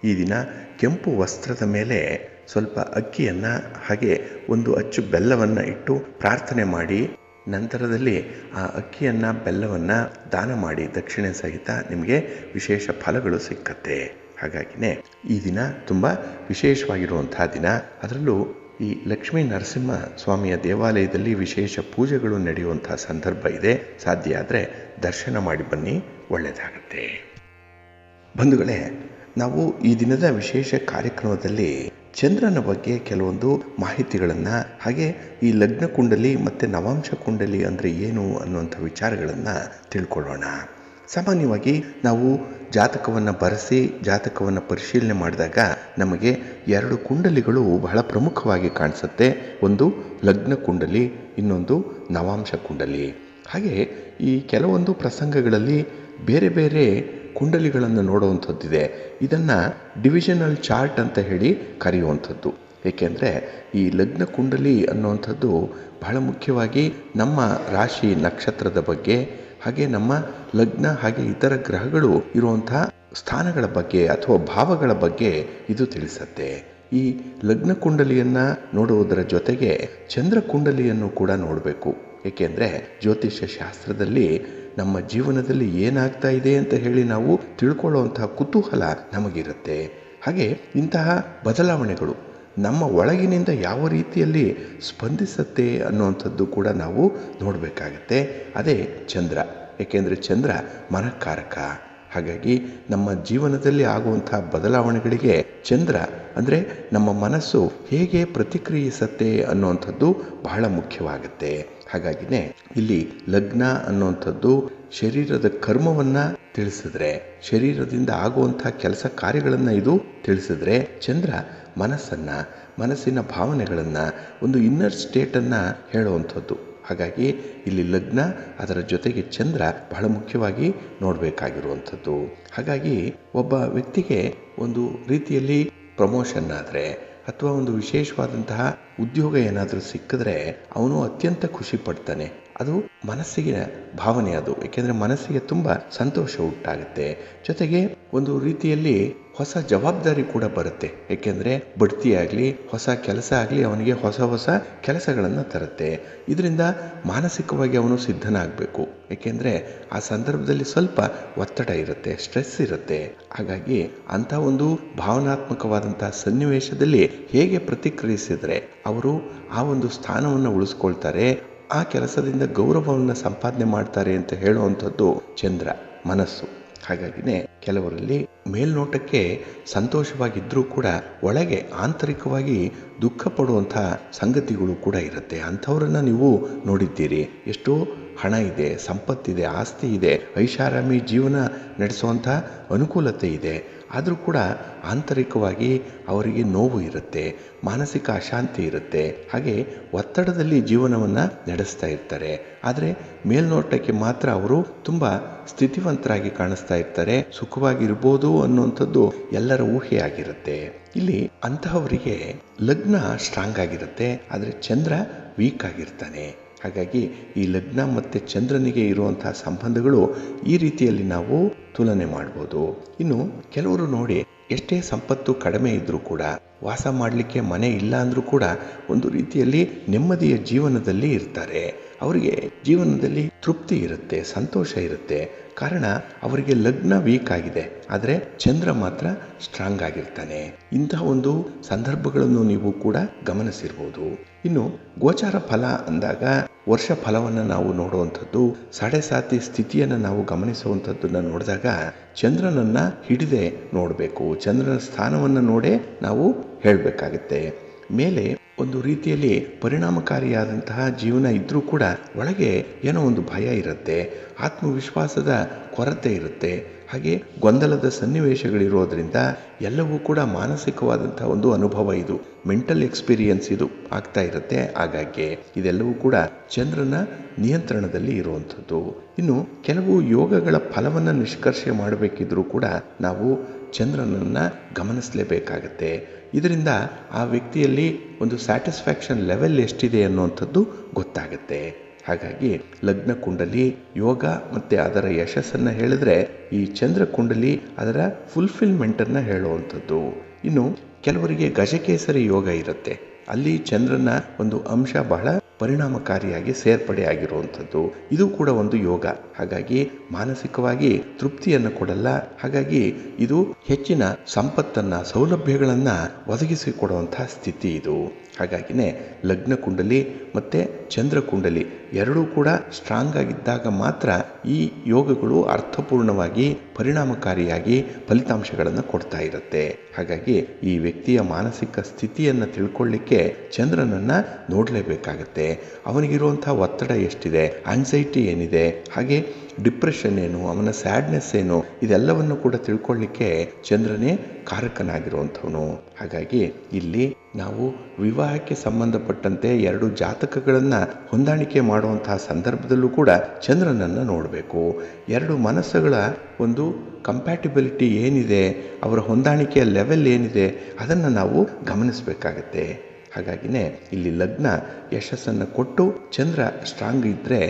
ಈ ದಿನ ಕೆಂಪು ವಸ್ತ್ರದ ಮೇಲೆ ಸ್ವಲ್ಪ ಅಕ್ಕಿಯನ್ನು ಹಾಗೆ ಒಂದು ಅಚ್ಚು ಬೆಲ್ಲವನ್ನು ಇಟ್ಟು ಪ್ರಾರ್ಥನೆ ಮಾಡಿ ನಂತರದಲ್ಲಿ ಆ ಅಕ್ಕಿಯನ್ನು ಬೆಲ್ಲವನ್ನು ದಾನ ಮಾಡಿ ದಕ್ಷಿಣೆ ಸಹಿತ ನಿಮಗೆ ವಿಶೇಷ ಫಲಗಳು ಸಿಕ್ಕತ್ತೆ. ಹಾಗಾಗಿನೇ ಈ ದಿನ ತುಂಬ ವಿಶೇಷವಾಗಿರುವಂತಹ ದಿನ. ಅದರಲ್ಲೂ ಈ ಲಕ್ಷ್ಮೀ ನರಸಿಂಹ ಸ್ವಾಮಿಯ ದೇವಾಲಯದಲ್ಲಿ ವಿಶೇಷ ಪೂಜೆಗಳು ನಡೆಯುವಂತಹ ಸಂದರ್ಭ ಇದೆ. ಸಾಧ್ಯ ಆದರೆ ದರ್ಶನ ಮಾಡಿ ಬನ್ನಿ, ಒಳ್ಳೆಯದಾಗತ್ತೆ. ಬಂಧುಗಳೇ, ನಾವು ಈ ದಿನದ ವಿಶೇಷ ಕಾರ್ಯಕ್ರಮದಲ್ಲಿ ಚಂದ್ರನ ಬಗ್ಗೆ ಕೆಲವೊಂದು ಮಾಹಿತಿಗಳನ್ನು ಹಾಗೆ ಈ ಲಗ್ನ ಕುಂಡಲಿ ಮತ್ತು ನವಾಂಶ ಕುಂಡಲಿ ಅಂದರೆ ಏನು ಅನ್ನುವಂಥ ವಿಚಾರಗಳನ್ನು ತಿಳ್ಕೊಳ್ಳೋಣ. ಸಾಮಾನ್ಯವಾಗಿ ನಾವು ಜಾತಕವನ್ನು ಬರೆಸಿ ಜಾತಕವನ್ನು ಪರಿಶೀಲನೆ ಮಾಡಿದಾಗ ನಮಗೆ 2 ಕುಂಡಲಿಗಳು ಬಹಳ ಪ್ರಮುಖವಾಗಿ ಕಾಣಿಸುತ್ತೆ. ಒಂದು ಲಗ್ನ ಕುಂಡಲಿ, ಇನ್ನೊಂದು ನವಾಂಶ ಕುಂಡಲಿ. ಹಾಗೆ ಈ ಕೆಲವೊಂದು ಪ್ರಸಂಗಗಳಲ್ಲಿ ಬೇರೆ ಬೇರೆ ಕುಂಡಲಿಗಳನ್ನು ನೋಡುವಂಥದ್ದಿದೆ. ಇದನ್ನು ಡಿವಿಷನಲ್ ಚಾರ್ಟ್ ಅಂತ ಹೇಳಿ ಕರೆಯುವಂಥದ್ದು. ಏಕೆಂದರೆ ಈ ಲಗ್ನ ಕುಂಡಲಿ ಅನ್ನುವಂಥದ್ದು ಬಹಳ ಮುಖ್ಯವಾಗಿ ನಮ್ಮ ರಾಶಿ ನಕ್ಷತ್ರದ ಬಗ್ಗೆ ಹಾಗೆ ನಮ್ಮ ಲಗ್ನ ಹಾಗೆ ಇತರ ಗ್ರಹಗಳು ಇರುವಂಥ ಸ್ಥಾನಗಳ ಬಗ್ಗೆ ಅಥವಾ ಭಾವಗಳ ಬಗ್ಗೆ ಇದು ತಿಳಿಸುತ್ತೆ. ಈ ಲಗ್ನ ಕುಂಡಲಿಯನ್ನು ನೋಡುವುದರ ಜೊತೆಗೆ ಚಂದ್ರ ಕುಂಡಲಿಯನ್ನು ಕೂಡ ನೋಡಬೇಕು. ಏಕೆಂದರೆ ಜ್ಯೋತಿಷ್ಯ ಶಾಸ್ತ್ರದಲ್ಲಿ ನಮ್ಮ ಜೀವನದಲ್ಲಿ ಏನಾಗ್ತಾ ಇದೆ ಅಂತ ಹೇಳಿ ನಾವು ತಿಳ್ಕೊಳ್ಳುವಂತಹ ಕುತೂಹಲ ನಮಗಿರುತ್ತೆ. ಹಾಗೆ ಇಂತಹ ಬದಲಾವಣೆಗಳು ನಮ್ಮ ಒಳಗಿನಿಂದ ಯಾವ ರೀತಿಯಲ್ಲಿ ಸ್ಪಂದಿಸುತ್ತೆ ಅನ್ನುವಂಥದ್ದು ಕೂಡ ನಾವು ನೋಡಬೇಕಾಗತ್ತೆ. ಅದೇ ಚಂದ್ರ. ಏಕೆಂದರೆ ಚಂದ್ರ ಮನಃಕಾರಕ. ಹಾಗಾಗಿ ನಮ್ಮ ಜೀವನದಲ್ಲಿ ಆಗುವಂಥ ಬದಲಾವಣೆಗಳಿಗೆ ಚಂದ್ರ ಅಂದರೆ ನಮ್ಮ ಮನಸ್ಸು ಹೇಗೆ ಪ್ರತಿಕ್ರಿಯಿಸುತ್ತೆ ಅನ್ನುವಂಥದ್ದು ಬಹಳ ಮುಖ್ಯವಾಗುತ್ತೆ. ಹಾಗಾಗಿನೇ ಇಲ್ಲಿ ಲಗ್ನ ಅನ್ನುವಂಥದ್ದು ಶರೀರದ ಕರ್ಮವನ್ನು ತಿಳಿಸಿದ್ರೆ, ಶರೀರದಿಂದ ಆಗುವಂಥ ಕೆಲಸ ಕಾರ್ಯಗಳನ್ನು ಇದು ತಿಳಿಸಿದ್ರೆ, ಚಂದ್ರ ಮನಸ್ಸನ್ನು, ಮನಸ್ಸಿನ ಭಾವನೆಗಳನ್ನು, ಒಂದು ಇನ್ನರ್ ಸ್ಟೇಟನ್ನು ಹೇಳುವಂಥದ್ದು. ಹಾಗಾಗಿ ಇಲ್ಲಿ ಲಗ್ನ ಅದರ ಜೊತೆಗೆ ಚಂದ್ರ ಬಹಳ ಮುಖ್ಯವಾಗಿ ನೋಡಬೇಕಾಗಿರುವಂಥದ್ದು. ಹಾಗಾಗಿ ಒಬ್ಬ ವ್ಯಕ್ತಿಗೆ ಒಂದು ರೀತಿಯಲ್ಲಿ ಪ್ರಮೋಷನ್ ಆದರೆ ಅಥವಾ ಒಂದು ವಿಶೇಷವಾದಂತಹ ಉದ್ಯೋಗ ಏನಾದರೂ ಸಿಕ್ಕಿದ್ರೆ ಅವನು ಅತ್ಯಂತ ಖುಷಿ ಪಡ್ತಾನೆ. ಅದು ಮನಸ್ಸಿಗೆ ಭಾವನೆ ಅದು. ಏಕೆಂದರೆ ಮನಸ್ಸಿಗೆ ತುಂಬ ಸಂತೋಷ ಉಂಟಾಗುತ್ತೆ. ಜೊತೆಗೆ ಒಂದು ರೀತಿಯಲ್ಲಿ ಹೊಸ ಜವಾಬ್ದಾರಿ ಕೂಡ ಬರುತ್ತೆ. ಏಕೆಂದರೆ ಬಡ್ತಿ ಆಗಲಿ ಹೊಸ ಕೆಲಸ ಆಗಲಿ ಅವನಿಗೆ ಹೊಸ ಹೊಸ ಕೆಲಸಗಳನ್ನು ತರುತ್ತೆ. ಇದರಿಂದ ಮಾನಸಿಕವಾಗಿ ಅವನು ಸಿದ್ಧನಾಗಬೇಕು. ಏಕೆಂದರೆ ಆ ಸಂದರ್ಭದಲ್ಲಿ ಸ್ವಲ್ಪ ಒತ್ತಡ ಇರುತ್ತೆ, ಸ್ಟ್ರೆಸ್ ಇರುತ್ತೆ. ಹಾಗಾಗಿ ಅಂಥ ಒಂದು ಭಾವನಾತ್ಮಕವಾದಂಥ ಸನ್ನಿವೇಶದಲ್ಲಿ ಹೇಗೆ ಪ್ರತಿಕ್ರಿಯಿಸಿದರೆ ಅವರು ಆ ಒಂದು ಸ್ಥಾನವನ್ನು ಉಳಿಸ್ಕೊಳ್ತಾರೆ, ಆ ಕೆಲಸದಿಂದ ಗೌರವವನ್ನು ಸಂಪಾದನೆ ಮಾಡ್ತಾರೆ ಅಂತ ಹೇಳುವಂಥದ್ದು ಚಂದ್ರ ಮನಸ್ಸು. ಹಾಗಾಗಿನೇ ಕೆಲವರಲ್ಲಿ ಮೇಲ್ನೋಟಕ್ಕೆ ಸಂತೋಷವಾಗಿದ್ದರೂ ಕೂಡ ಒಳಗೆ ಆಂತರಿಕವಾಗಿ ದುಃಖ ಪಡುವಂಥ ಸಂಗತಿಗಳು ಕೂಡ ಇರುತ್ತೆ. ಅಂಥವ್ರನ್ನ ನೀವು ನೋಡಿದ್ದೀರಿ. ಎಷ್ಟೋ ಹಣ ಇದೆ, ಸಂಪತ್ತಿದೆ, ಆಸ್ತಿ ಇದೆ, ಐಷಾರಾಮಿ ಜೀವನ ನಡೆಸುವಂಥ ಅನುಕೂಲತೆ ಇದೆ. ಆದರೂ ಕೂಡ ಆಂತರಿಕವಾಗಿ ಅವರಿಗೆ ನೋವು ಇರುತ್ತೆ, ಮಾನಸಿಕ ಅಶಾಂತಿ ಇರುತ್ತೆ. ಹಾಗೆ ಒತ್ತಡದಲ್ಲಿ ಜೀವನವನ್ನು ನಡೆಸ್ತಾ ಇರ್ತಾರೆ. ಆದರೆ ಮೇಲ್ನೋಟಕ್ಕೆ ಮಾತ್ರ ಅವರು ತುಂಬ ಸ್ಥಿತಿವಂತರಾಗಿ ಕಾಣಿಸ್ತಾ ಇರ್ತಾರೆ, ಸುಖವಾಗಿರ್ಬೋದು ಅನ್ನುವಂಥದ್ದು ಎಲ್ಲರ ಊಹೆಯಾಗಿರುತ್ತೆ. ಇಲ್ಲಿ ಅಂತಹವರಿಗೆ ಲಗ್ನ ಸ್ಟ್ರಾಂಗ್ ಆಗಿರುತ್ತೆ, ಆದರೆ ಚಂದ್ರ ವೀಕ್ ಆಗಿರ್ತಾನೆ. ಹಾಗಾಗಿ ಈ ಲಗ್ನ ಮತ್ತು ಚಂದ್ರನಿಗೆ ಇರುವಂತಹ ಸಂಬಂಧಗಳು ಈ ರೀತಿಯಲ್ಲಿ ನಾವು ತುಲನೆ ಮಾಡ್ಬೋದು. ಇನ್ನು ಕೆಲವರು ನೋಡಿ, ಎಷ್ಟೇ ಸಂಪತ್ತು ಕಡಿಮೆ ಇದ್ರೂ ಕೂಡ ವಾಸ ಮಾಡಲಿಕ್ಕೆ ಮನೆ ಇಲ್ಲ ಅಂದರೂ ಕೂಡ ಒಂದು ರೀತಿಯಲ್ಲಿ ನೆಮ್ಮದಿಯ ಜೀವನದಲ್ಲಿ ಇರ್ತಾರೆ. ಅವರಿಗೆ ಜೀವನದಲ್ಲಿ ತೃಪ್ತಿ ಇರುತ್ತೆ, ಸಂತೋಷ ಇರುತ್ತೆ. ಕಾರಣ ಅವರಿಗೆ ಲಗ್ನ ವೀಕ್ ಆಗಿದೆ, ಆದರೆ ಚಂದ್ರ ಮಾತ್ರ ಸ್ಟ್ರಾಂಗ್ ಆಗಿರ್ತಾನೆ. ಇಂತಹ ಒಂದು ಸಂದರ್ಭಗಳನ್ನು ನೀವು ಕೂಡ ಗಮನಿಸಿರ್ಬೋದು. ಇನ್ನು ಗೋಚಾರ ಫಲ ಅಂದಾಗ ವರ್ಷ ಫಲವನ್ನು ನಾವು ನೋಡುವಂಥದ್ದು, ಸಾಡೆ ಸಾತಿ ಸ್ಥಿತಿಯನ್ನು ನಾವು ಗಮನಿಸುವಂಥದ್ದನ್ನು ನೋಡಿದಾಗ ಚಂದ್ರನನ್ನ ಹಿಡಿದೇ ನೋಡಬೇಕು. ಚಂದ್ರನ ಸ್ಥಾನವನ್ನು ನೋಡೇ ನಾವು ಹೇಳಬೇಕಾಗತ್ತೆ. ಮೇಲೆ ಒಂದು ರೀತಿಯಲ್ಲಿ ಪರಿಣಾಮಕಾರಿಯಾದಂತಹ ಜೀವನ ಇದ್ರೂ ಕೂಡ ಒಳಗೆ ಏನೋ ಒಂದು ಭಯ ಇರುತ್ತೆ, ಆತ್ಮವಿಶ್ವಾಸದ ಕೊರತೆ ಇರುತ್ತೆ, ಹಾಗೆ ಗೊಂದಲದ ಸನ್ನಿವೇಶಗಳಿರೋದ್ರಿಂದ ಎಲ್ಲವೂ ಕೂಡ ಮಾನಸಿಕವಾದಂತಹ ಒಂದು ಅನುಭವ, ಇದು ಮೆಂಟಲ್ ಎಕ್ಸ್ಪೀರಿಯನ್ಸ್ ಇದು ಆಗ್ತಾ ಇರುತ್ತೆ. ಹಾಗಾಗಿ ಇದೆಲ್ಲವೂ ಕೂಡ ಚಂದ್ರನ ನಿಯಂತ್ರಣದಲ್ಲಿ ಇರುವಂಥದ್ದು. ಇನ್ನು ಕೆಲವು ಯೋಗಗಳ ಫಲವನ್ನು ನಿಷ್ಕರ್ಷೆ ಮಾಡಬೇಕಿದ್ರೂ ಕೂಡ ನಾವು ಚಂದ್ರನನ್ನ ಗಮನಿಸಲೇಬೇಕಾಗತ್ತೆ. ಇದರಿಂದ ಆ ವ್ಯಕ್ತಿಯಲ್ಲಿ ಒಂದು ಸ್ಯಾಟಿಸ್ಫ್ಯಾಕ್ಷನ್ ಲೆವೆಲ್ ಎಷ್ಟಿದೆ ಅನ್ನುವಂಥದ್ದು ಗೊತ್ತಾಗುತ್ತೆ. ಹಾಗಾಗಿ ಲಗ್ನ ಕುಂಡಲಿ ಯೋಗ ಮತ್ತು ಅದರ ಯಶಸ್ಸನ್ನು ಹೇಳಿದ್ರೆ ಈ ಚಂದ್ರ ಕುಂಡಲಿ ಅದರ ಫುಲ್ಫಿಲ್ಮೆಂಟನ್ನು ಹೇಳುವಂಥದ್ದು. ಇನ್ನು ಕೆಲವರಿಗೆ ಗಜಕೇಸರಿ ಯೋಗ ಇರುತ್ತೆ, ಅಲ್ಲಿ ಚಂದ್ರನ ಒಂದು ಅಂಶ ಬಹಳ ಪರಿಣಾಮಕಾರಿಯಾಗಿ ಸೇರ್ಪಡೆ ಆಗಿರುವಂಥದ್ದು. ಇದು ಕೂಡ ಒಂದು ಯೋಗ. ಹಾಗಾಗಿ ಮಾನಸಿಕವಾಗಿ ತೃಪ್ತಿಯನ್ನು ಕೊಡಲ್ಲ, ಹಾಗಾಗಿ ಇದು ಹೆಚ್ಚಿನ ಸಂಪತ್ತನ್ನ ಸೌಲಭ್ಯಗಳನ್ನ ಒದಗಿಸಿಕೊಡುವಂತಹ ಸ್ಥಿತಿ ಇದು. ಹಾಗಾಗಿನೇ ಲಗ್ನ ಕುಂಡಲಿ ಮತ್ತೆ ಚಂದ್ರ ಕುಂಡಲಿ ಎರಡೂ ಕೂಡ ಸ್ಟ್ರಾಂಗ್ ಆಗಿದ್ದಾಗ ಮಾತ್ರ ಈ ಯೋಗಗಳು ಅರ್ಥಪೂರ್ಣವಾಗಿ ಪರಿಣಾಮಕಾರಿಯಾಗಿ ಫಲಿತಾಂಶಗಳನ್ನು ಕೊಡ್ತಾ ಇರುತ್ತೆ. ಹಾಗಾಗಿ ಈ ವ್ಯಕ್ತಿಯ ಮಾನಸಿಕ ಸ್ಥಿತಿಯನ್ನು ತಿಳ್ಕೊಳ್ಳಿಕ್ಕೆ ಚಂದ್ರನನ್ನ ನೋಡಲೇಬೇಕಾಗತ್ತೆ. ಅವನಿಗಿರುವಂತಹ ಒತ್ತಡ ಎಷ್ಟಿದೆ, ಆಂಗ್ಸೈಟಿ ಏನಿದೆ, ಹಾಗೆ ಡಿಪ್ರೆಷನ್ ಏನು, ಅವನ ಸ್ಯಾಡ್ನೆಸ್ ಏನು, ಇದೆಲ್ಲವನ್ನು ಕೂಡ ತಿಳ್ಕೊಳ್ಳಿಕ್ಕೆ ಚಂದ್ರನೇ ಕಾರಕನಾಗಿರುವಂಥವನು. ಹಾಗಾಗಿ ಇಲ್ಲಿ ನಾವು ವಿವಾಹಕ್ಕೆ ಸಂಬಂಧಪಟ್ಟಂತೆ ಎರಡು ಜಾತಕಗಳನ್ನು ಹೊಂದಾಣಿಕೆ ಮಾಡುವಂತಹ ಸಂದರ್ಭದಲ್ಲೂ ಕೂಡ ಚಂದ್ರನನ್ನು ನೋಡಬೇಕು. ಎರಡು ಮನಸ್ಸುಗಳ ಒಂದು ಕಂಪ್ಯಾಟಿಬಿಲಿಟಿ ಏನಿದೆ, ಅವರ ಹೊಂದಾಣಿಕೆಯ ಲೆವೆಲ್ ಏನಿದೆ, ಅದನ್ನು ನಾವು ಗಮನಿಸಬೇಕಾಗತ್ತೆ. ಹಾಗಾಗಿನೇ ಇಲ್ಲಿ ಲಗ್ನ ಯಶಸ್ಸನ್ನು ಕೊಟ್ಟು ಚಂದ್ರ ಸ್ಟ್ರಾಂಗ್ ಇದ್ದರೆ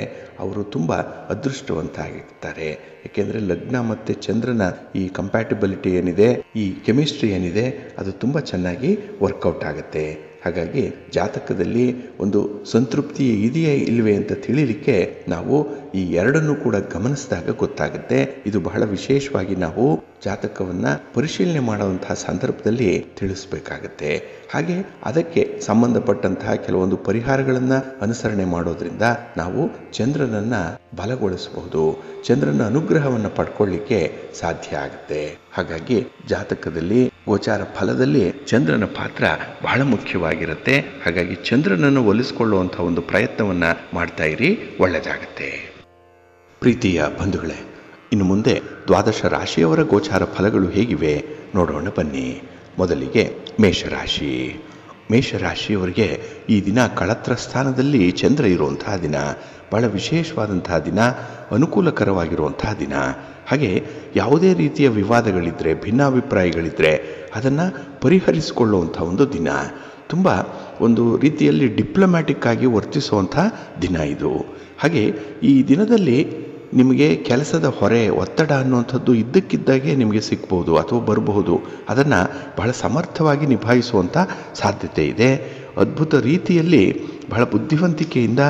ಅವರು ತುಂಬ ಅದೃಷ್ಟವಂತ ಆಗಿರ್ತಾರೆ. ಏಕೆಂದರೆ ಲಗ್ನ ಮತ್ತು ಚಂದ್ರನ ಈ ಕಂಪ್ಯಾಟಿಬಿಲಿಟಿ ಏನಿದೆ, ಈ ಕೆಮಿಸ್ಟ್ರಿ ಏನಿದೆ, ಅದು ತುಂಬ ಚೆನ್ನಾಗಿ ವರ್ಕೌಟ್ ಆಗುತ್ತೆ. ಹಾಗಾಗಿ ಜಾತಕದಲ್ಲಿ ಒಂದು ಸಂತೃಪ್ತಿ ಇದೆಯೇ ಇಲ್ವೇ ಅಂತ ತಿಳಿಲಿಕ್ಕೆ ನಾವು ಈ ಎರಡನ್ನೂ ಕೂಡ ಗಮನಿಸಿದಾಗ ಗೊತ್ತಾಗುತ್ತೆ. ಇದು ಬಹಳ ವಿಶೇಷವಾಗಿ ನಾವು ಜಾತಕವನ್ನ ಪರಿಶೀಲನೆ ಮಾಡುವಂತಹ ಸಂದರ್ಭದಲ್ಲಿ ತಿಳಿಸಬೇಕಾಗತ್ತೆ. ಹಾಗೆ ಅದಕ್ಕೆ ಸಂಬಂಧಪಟ್ಟಂತಹ ಕೆಲವೊಂದು ಪರಿಹಾರಗಳನ್ನ ಅನುಸರಣೆ ಮಾಡೋದ್ರಿಂದ ನಾವು ಚಂದ್ರನನ್ನ ಬಲಗೊಳಿಸಬಹುದು, ಚಂದ್ರನ ಅನುಗ್ರಹವನ್ನು ಪಡ್ಕೊಳ್ಳಿಕ್ಕೆ ಸಾಧ್ಯ ಆಗುತ್ತೆ. ಹಾಗಾಗಿ ಜಾತಕದಲ್ಲಿ ಗೋಚಾರ ಫಲದಲ್ಲಿ ಚಂದ್ರನ ಪಾತ್ರ ಬಹಳ ಮುಖ್ಯವಾಗಿರುತ್ತೆ. ಹಾಗಾಗಿ ಚಂದ್ರನನ್ನು ಒಲಿಸಿಕೊಳ್ಳುವಂಥ ಒಂದು ಪ್ರಯತ್ನವನ್ನ ಮಾಡ್ತಾ ಇರಿ, ಒಳ್ಳೆಯದಾಗತ್ತೆ. ಪ್ರೀತಿಯ ಬಂಧುಗಳೇ, ಇನ್ನು ಮುಂದೆ ದ್ವಾದಶ ರಾಶಿಯವರ ಗೋಚಾರ ಫಲಗಳು ಹೇಗಿವೆ ನೋಡೋಣ ಬನ್ನಿ. ಮೊದಲಿಗೆ ಮೇಷರಾಶಿ. ಮೇಷರಾಶಿಯವರಿಗೆ ಈ ದಿನ ಕಳತ್ರ ಸ್ಥಾನದಲ್ಲಿ ಚಂದ್ರ ಇರುವಂತಹ ದಿನ, ಬಹಳ ವಿಶೇಷವಾದಂತಹ ದಿನ, ಅನುಕೂಲಕರವಾಗಿರುವಂತಹ ದಿನ. ಹಾಗೆ ಯಾವುದೇ ರೀತಿಯ ವಿವಾದಗಳಿದ್ದರೆ, ಭಿನ್ನಾಭಿಪ್ರಾಯಗಳಿದ್ದರೆ ಅದನ್ನು ಪರಿಹರಿಸಿಕೊಳ್ಳುವಂಥ ಒಂದು ದಿನ. ತುಂಬ ಒಂದು ರೀತಿಯಲ್ಲಿ ಡಿಪ್ಲೊಮ್ಯಾಟಿಕ್ ಆಗಿ ವರ್ತಿಸುವಂಥ ದಿನ ಇದು. ಹಾಗೆ ಈ ದಿನದಲ್ಲಿ ನಿಮಗೆ ಕೆಲಸದ ಹೊರೆ, ಒತ್ತಡ ಅನ್ನುವಂಥದ್ದು ಇದ್ದಕ್ಕಿದ್ದಾಗೆ ನಿಮಗೆ ಸಿಗ್ಬೋದು ಅಥವಾ ಬರಬಹುದು. ಅದನ್ನು ಬಹಳ ಸಮರ್ಥವಾಗಿ ನಿಭಾಯಿಸುವಂಥ ಸಾಧ್ಯತೆ ಇದೆ. ಅದ್ಭುತ ರೀತಿಯಲ್ಲಿ ಬಹಳ ಬುದ್ಧಿವಂತಿಕೆಯಿಂದ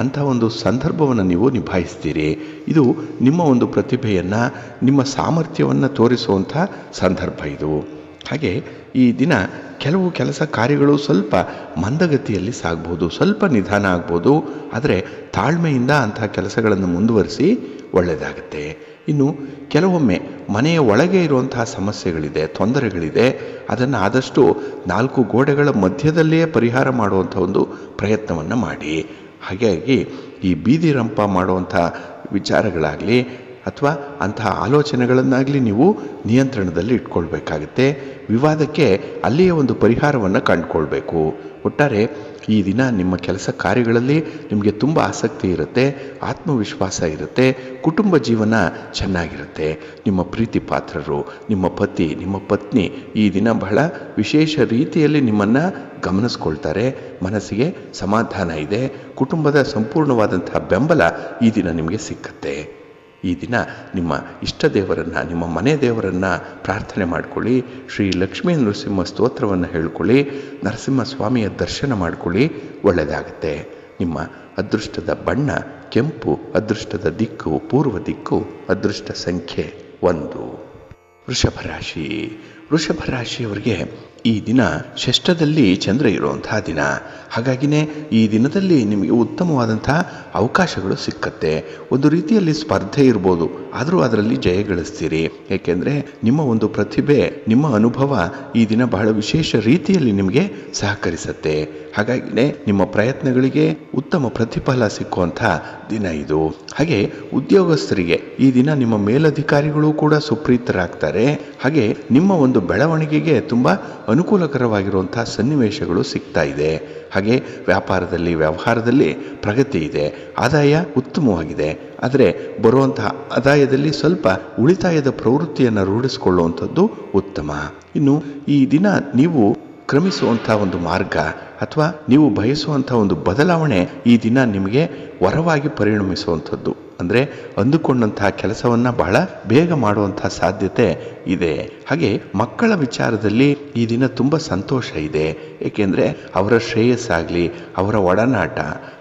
ಅಂಥ ಒಂದು ಸಂದರ್ಭವನ್ನು ನೀವು ನಿಭಾಯಿಸ್ತೀರಿ. ಇದು ನಿಮ್ಮ ಒಂದು ಪ್ರತಿಭೆಯನ್ನು, ನಿಮ್ಮ ಸಾಮರ್ಥ್ಯವನ್ನು ತೋರಿಸುವಂಥ ಸಂದರ್ಭ ಇದು. ಹಾಗೆ ಈ ದಿನ ಕೆಲವು ಕೆಲಸ ಕಾರ್ಯಗಳು ಸ್ವಲ್ಪ ಮಂದಗತಿಯಲ್ಲಿ ಸಾಗ್ಬೋದು, ಸ್ವಲ್ಪ ನಿಧಾನ ಆಗ್ಬೋದು. ಆದರೆ ತಾಳ್ಮೆಯಿಂದ ಅಂತಹ ಕೆಲಸಗಳನ್ನು ಮುಂದುವರಿಸಿ ಒಳ್ಳೆಯದಾಗುತ್ತೆ. ಇನ್ನು ಕೆಲವೊಮ್ಮೆ ಮನೆಯ ಒಳಗೆ ಇರುವಂತಹ ಸಮಸ್ಯೆಗಳಿದೆ, ತೊಂದರೆಗಳಿದೆ, ಅದನ್ನು ಆದಷ್ಟು ನಾಲ್ಕು ಗೋಡೆಗಳ ಮಧ್ಯದಲ್ಲಿಯೇ ಪರಿಹಾರ ಮಾಡುವಂಥ ಒಂದು ಪ್ರಯತ್ನವನ್ನು ಮಾಡಿ. ಹಾಗಾಗಿ ಈ ಬೀದಿ ರಂಪ ಮಾಡುವಂಥ ವಿಚಾರಗಳಾಗಲಿ ಅಥವಾ ಅಂತಹ ಆಲೋಚನೆಗಳನ್ನಾಗಲಿ ನೀವು ನಿಯಂತ್ರಣದಲ್ಲಿ ಇಟ್ಕೊಳ್ಬೇಕಾಗತ್ತೆ. ವಿವಾದಕ್ಕೆ ಅಲ್ಲಿಯೇ ಒಂದು ಪರಿಹಾರವನ್ನು ಕಂಡುಕೊಳ್ಬೇಕು. ಒಟ್ಟಾರೆ ಈ ದಿನ ನಿಮ್ಮ ಕೆಲಸ ಕಾರ್ಯಗಳಲ್ಲಿ ನಿಮಗೆ ತುಂಬ ಆಸಕ್ತಿ ಇರುತ್ತೆ, ಆತ್ಮವಿಶ್ವಾಸ ಇರುತ್ತೆ, ಕುಟುಂಬ ಜೀವನ ಚೆನ್ನಾಗಿರುತ್ತೆ. ನಿಮ್ಮ ಪ್ರೀತಿ ಪಾತ್ರರು, ನಿಮ್ಮ ಪತಿ, ನಿಮ್ಮ ಪತ್ನಿ ಈ ದಿನ ಬಹಳ ವಿಶೇಷ ರೀತಿಯಲ್ಲಿ ನಿಮ್ಮನ್ನು ಗಮನಿಸ್ಕೊಳ್ತಾರೆ. ಮನಸ್ಸಿಗೆ ಸಮಾಧಾನ ಇದೆ, ಕುಟುಂಬದ ಸಂಪೂರ್ಣವಾದಂತಹ ಬೆಂಬಲ ಈ ದಿನ ನಿಮಗೆ ಸಿಕ್ಕತ್ತೆ. ಈ ದಿನ ನಿಮ್ಮ ಇಷ್ಟ ದೇವರನ್ನು, ನಿಮ್ಮ ಮನೆ ದೇವರನ್ನು ಪ್ರಾರ್ಥನೆ ಮಾಡಿಕೊಳ್ಳಿ. ಶ್ರೀ ಲಕ್ಷ್ಮೀ ನರಸಿಂಹ ಸ್ತೋತ್ರವನ್ನು ಹೇಳ್ಕೊಳ್ಳಿ. ನರಸಿಂಹಸ್ವಾಮಿಯ ದರ್ಶನ ಮಾಡಿಕೊಳ್ಳಿ, ಒಳ್ಳೆಯದಾಗುತ್ತೆ. ನಿಮ್ಮ ಅದೃಷ್ಟದ ಬಣ್ಣ ಕೆಂಪು, ಅದೃಷ್ಟದ ದಿಕ್ಕು ಪೂರ್ವ ದಿಕ್ಕು, ಅದೃಷ್ಟ ಸಂಖ್ಯೆ 1. ವೃಷಭ ರಾಶಿ. ವೃಷಭ ರಾಶಿಯವರಿಗೆ ಈ ದಿನ ಷಷ್ಠದಲ್ಲಿ ಚಂದ್ರ ಇರುವಂತಹ ದಿನ. ಹಾಗಾಗಿನೇ ಈ ದಿನದಲ್ಲಿ ನಿಮಗೆ ಉತ್ತಮವಾದಂತಹ ಅವಕಾಶಗಳು ಸಿಕ್ಕತ್ತೆ. ಒಂದು ರೀತಿಯಲ್ಲಿ ಸ್ಪರ್ಧೆ ಇರ್ಬೋದು, ಆದರೂ ಅದರಲ್ಲಿ ಜಯ ಗಳಿಸ್ತೀರಿ. ಏಕೆಂದರೆ ನಿಮ್ಮ ಒಂದು ಪ್ರತಿಭೆ, ನಿಮ್ಮ ಅನುಭವ ಈ ದಿನ ಬಹಳ ವಿಶೇಷ ರೀತಿಯಲ್ಲಿ ನಿಮಗೆ ಸಹಕರಿಸುತ್ತೆ. ಹಾಗಾಗಿನೇ ನಿಮ್ಮ ಪ್ರಯತ್ನಗಳಿಗೆ ಉತ್ತಮ ಪ್ರತಿಫಲ ಸಿಕ್ಕುವಂಥ ದಿನ ಇದು. ಹಾಗೆ ಉದ್ಯೋಗಸ್ಥರಿಗೆ ಈ ದಿನ ನಿಮ್ಮ ಮೇಲಧಿಕಾರಿಗಳು ಕೂಡ ಸುಪ್ರೀತರಾಗ್ತಾರೆ. ಹಾಗೆ ನಿಮ್ಮ ಒಂದು ಬೆಳವಣಿಗೆಗೆ ತುಂಬ ಅನುಕೂಲಕರವಾಗಿರುವಂತಹ ಸನ್ನಿವೇಶಗಳು ಸಿಗ್ತಾ ಇದೆ. ಹಾಗೆ ವ್ಯಾಪಾರದಲ್ಲಿ, ವ್ಯವಹಾರದಲ್ಲಿ ಪ್ರಗತಿ ಇದೆ, ಆದಾಯ ಉತ್ತಮವಾಗಿದೆ. ಆದರೆ ಬರುವಂತಹ ಆದಾಯದಲ್ಲಿ ಸ್ವಲ್ಪ ಉಳಿತಾಯದ ಪ್ರವೃತ್ತಿಯನ್ನು ರೂಢಿಸಿಕೊಳ್ಳುವಂಥದ್ದು ಉತ್ತಮ. ಇನ್ನು ಈ ದಿನ ನೀವು ಕ್ರಮಿಸುವಂಥ ಒಂದು ಮಾರ್ಗ ಅಥವಾ ನೀವು ಬಯಸುವಂಥ ಒಂದು ಬದಲಾವಣೆ ಈ ದಿನ ನಿಮಗೆ ವರವಾಗಿ ಪರಿಣಮಿಸುವಂಥದ್ದು. ಅಂದರೆ ಅಂದುಕೊಂಡಂತಹ ಕೆಲಸವನ್ನು ಬಹಳ ಬೇಗ ಮಾಡುವಂತಹ ಸಾಧ್ಯತೆ ಇದೆ. ಹಾಗೆ ಮಕ್ಕಳ ವಿಚಾರದಲ್ಲಿ ಈ ದಿನ ತುಂಬ ಸಂತೋಷ ಇದೆ. ಏಕೆಂದರೆ ಅವರ ಶ್ರೇಯಸ್ಸಾಗಲಿ, ಅವರ ಒಡನಾಟ,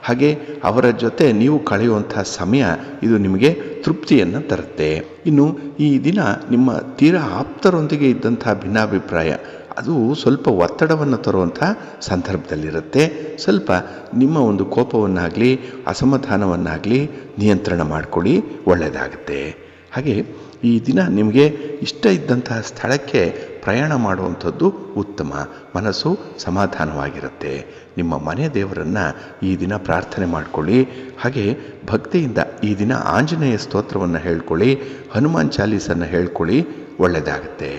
ಹಾಗೆ ಅವರ ಜೊತೆ ನೀವು ಕಳೆಯುವಂತಹ ಸಮಯ ಇದು ನಿಮಗೆ ತೃಪ್ತಿಯನ್ನು ತರುತ್ತೆ. ಇನ್ನು ಈ ದಿನ ನಿಮ್ಮ ತೀರಾ ಆಪ್ತರೊಂದಿಗೆ ಇದ್ದಂತಹ ಭಿನ್ನಾಭಿಪ್ರಾಯ ಅದು ಸ್ವಲ್ಪ ಒತ್ತಡವನ್ನು ತರುವಂಥ ಸಂದರ್ಭದಲ್ಲಿರುತ್ತೆ. ಸ್ವಲ್ಪ ನಿಮ್ಮ ಒಂದು ಕೋಪವನ್ನಾಗಲಿ ಅಸಮಾಧಾನವನ್ನಾಗಲಿ ನಿಯಂತ್ರಣ ಮಾಡಿಕೊಳ್ಳಿ, ಒಳ್ಳೆಯದಾಗುತ್ತೆ. ಹಾಗೆ ಈ ದಿನ ನಿಮಗೆ ಇಷ್ಟ ಇದ್ದಂತಹ ಸ್ಥಳಕ್ಕೆ ಪ್ರಯಾಣ ಮಾಡುವಂಥದ್ದು ಉತ್ತಮ. ಮನಸ್ಸು ಸಮಾಧಾನವಾಗಿರುತ್ತೆ. ನಿಮ್ಮ ಮನೆ ದೇವರನ್ನು ಈ ದಿನ ಪ್ರಾರ್ಥನೆ ಮಾಡಿಕೊಳ್ಳಿ. ಹಾಗೆ ಭಕ್ತಿಯಿಂದ ಈ ದಿನ ಆಂಜನೇಯ ಸ್ತೋತ್ರವನ್ನು ಹೇಳ್ಕೊಳ್ಳಿ, ಹನುಮಾನ್ ಚಾಲೀಸನ್ನು ಹೇಳ್ಕೊಳ್ಳಿ, ಒಳ್ಳೆಯದಾಗುತ್ತೆ.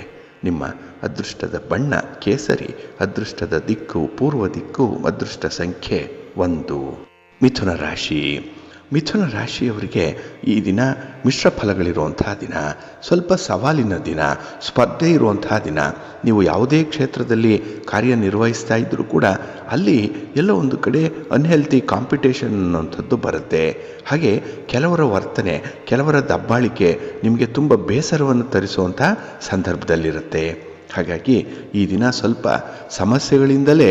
ನಿಮ್ಮ ಅದೃಷ್ಟದ ಬಣ್ಣ ಕೇಸರಿ, ಅದೃಷ್ಟದ ದಿಕ್ಕು ಪೂರ್ವ ದಿಕ್ಕು, ಅದೃಷ್ಟ ಸಂಖ್ಯೆ 1. ಮಿಥುನ ರಾಶಿ. ಮಿಥುನ ರಾಶಿಯವರಿಗೆ ಈ ದಿನ ಮಿಶ್ರ ಫಲಗಳಿರುವಂತಹ ದಿನ, ಸ್ವಲ್ಪ ಸವಾಲಿನ ದಿನ, ಸ್ಪರ್ಧೆ ಇರುವಂತಹ ದಿನ. ನೀವು ಯಾವುದೇ ಕ್ಷೇತ್ರದಲ್ಲಿ ಕಾರ್ಯನಿರ್ವಹಿಸ್ತಾ ಇದ್ದರೂ ಕೂಡ ಅಲ್ಲಿ ಎಲ್ಲೋ ಒಂದು ಕಡೆ ಅನ್ಹೆಲ್ತಿ ಕಾಂಪಿಟೇಷನ್ ಅನ್ನುವಂಥದ್ದು ಬರುತ್ತೆ. ಹಾಗೆ ಕೆಲವರ ವರ್ತನೆ, ಕೆಲವರ ದಬ್ಬಾಳಿಕೆ ನಿಮಗೆ ತುಂಬ ಬೇಸರವನ್ನು ತರಿಸುವಂಥ ಸಂದರ್ಭದಲ್ಲಿರುತ್ತೆ. ಹಾಗಾಗಿ ಈ ದಿನ ಸ್ವಲ್ಪ ಸಮಸ್ಯೆಗಳಿಂದಲೇ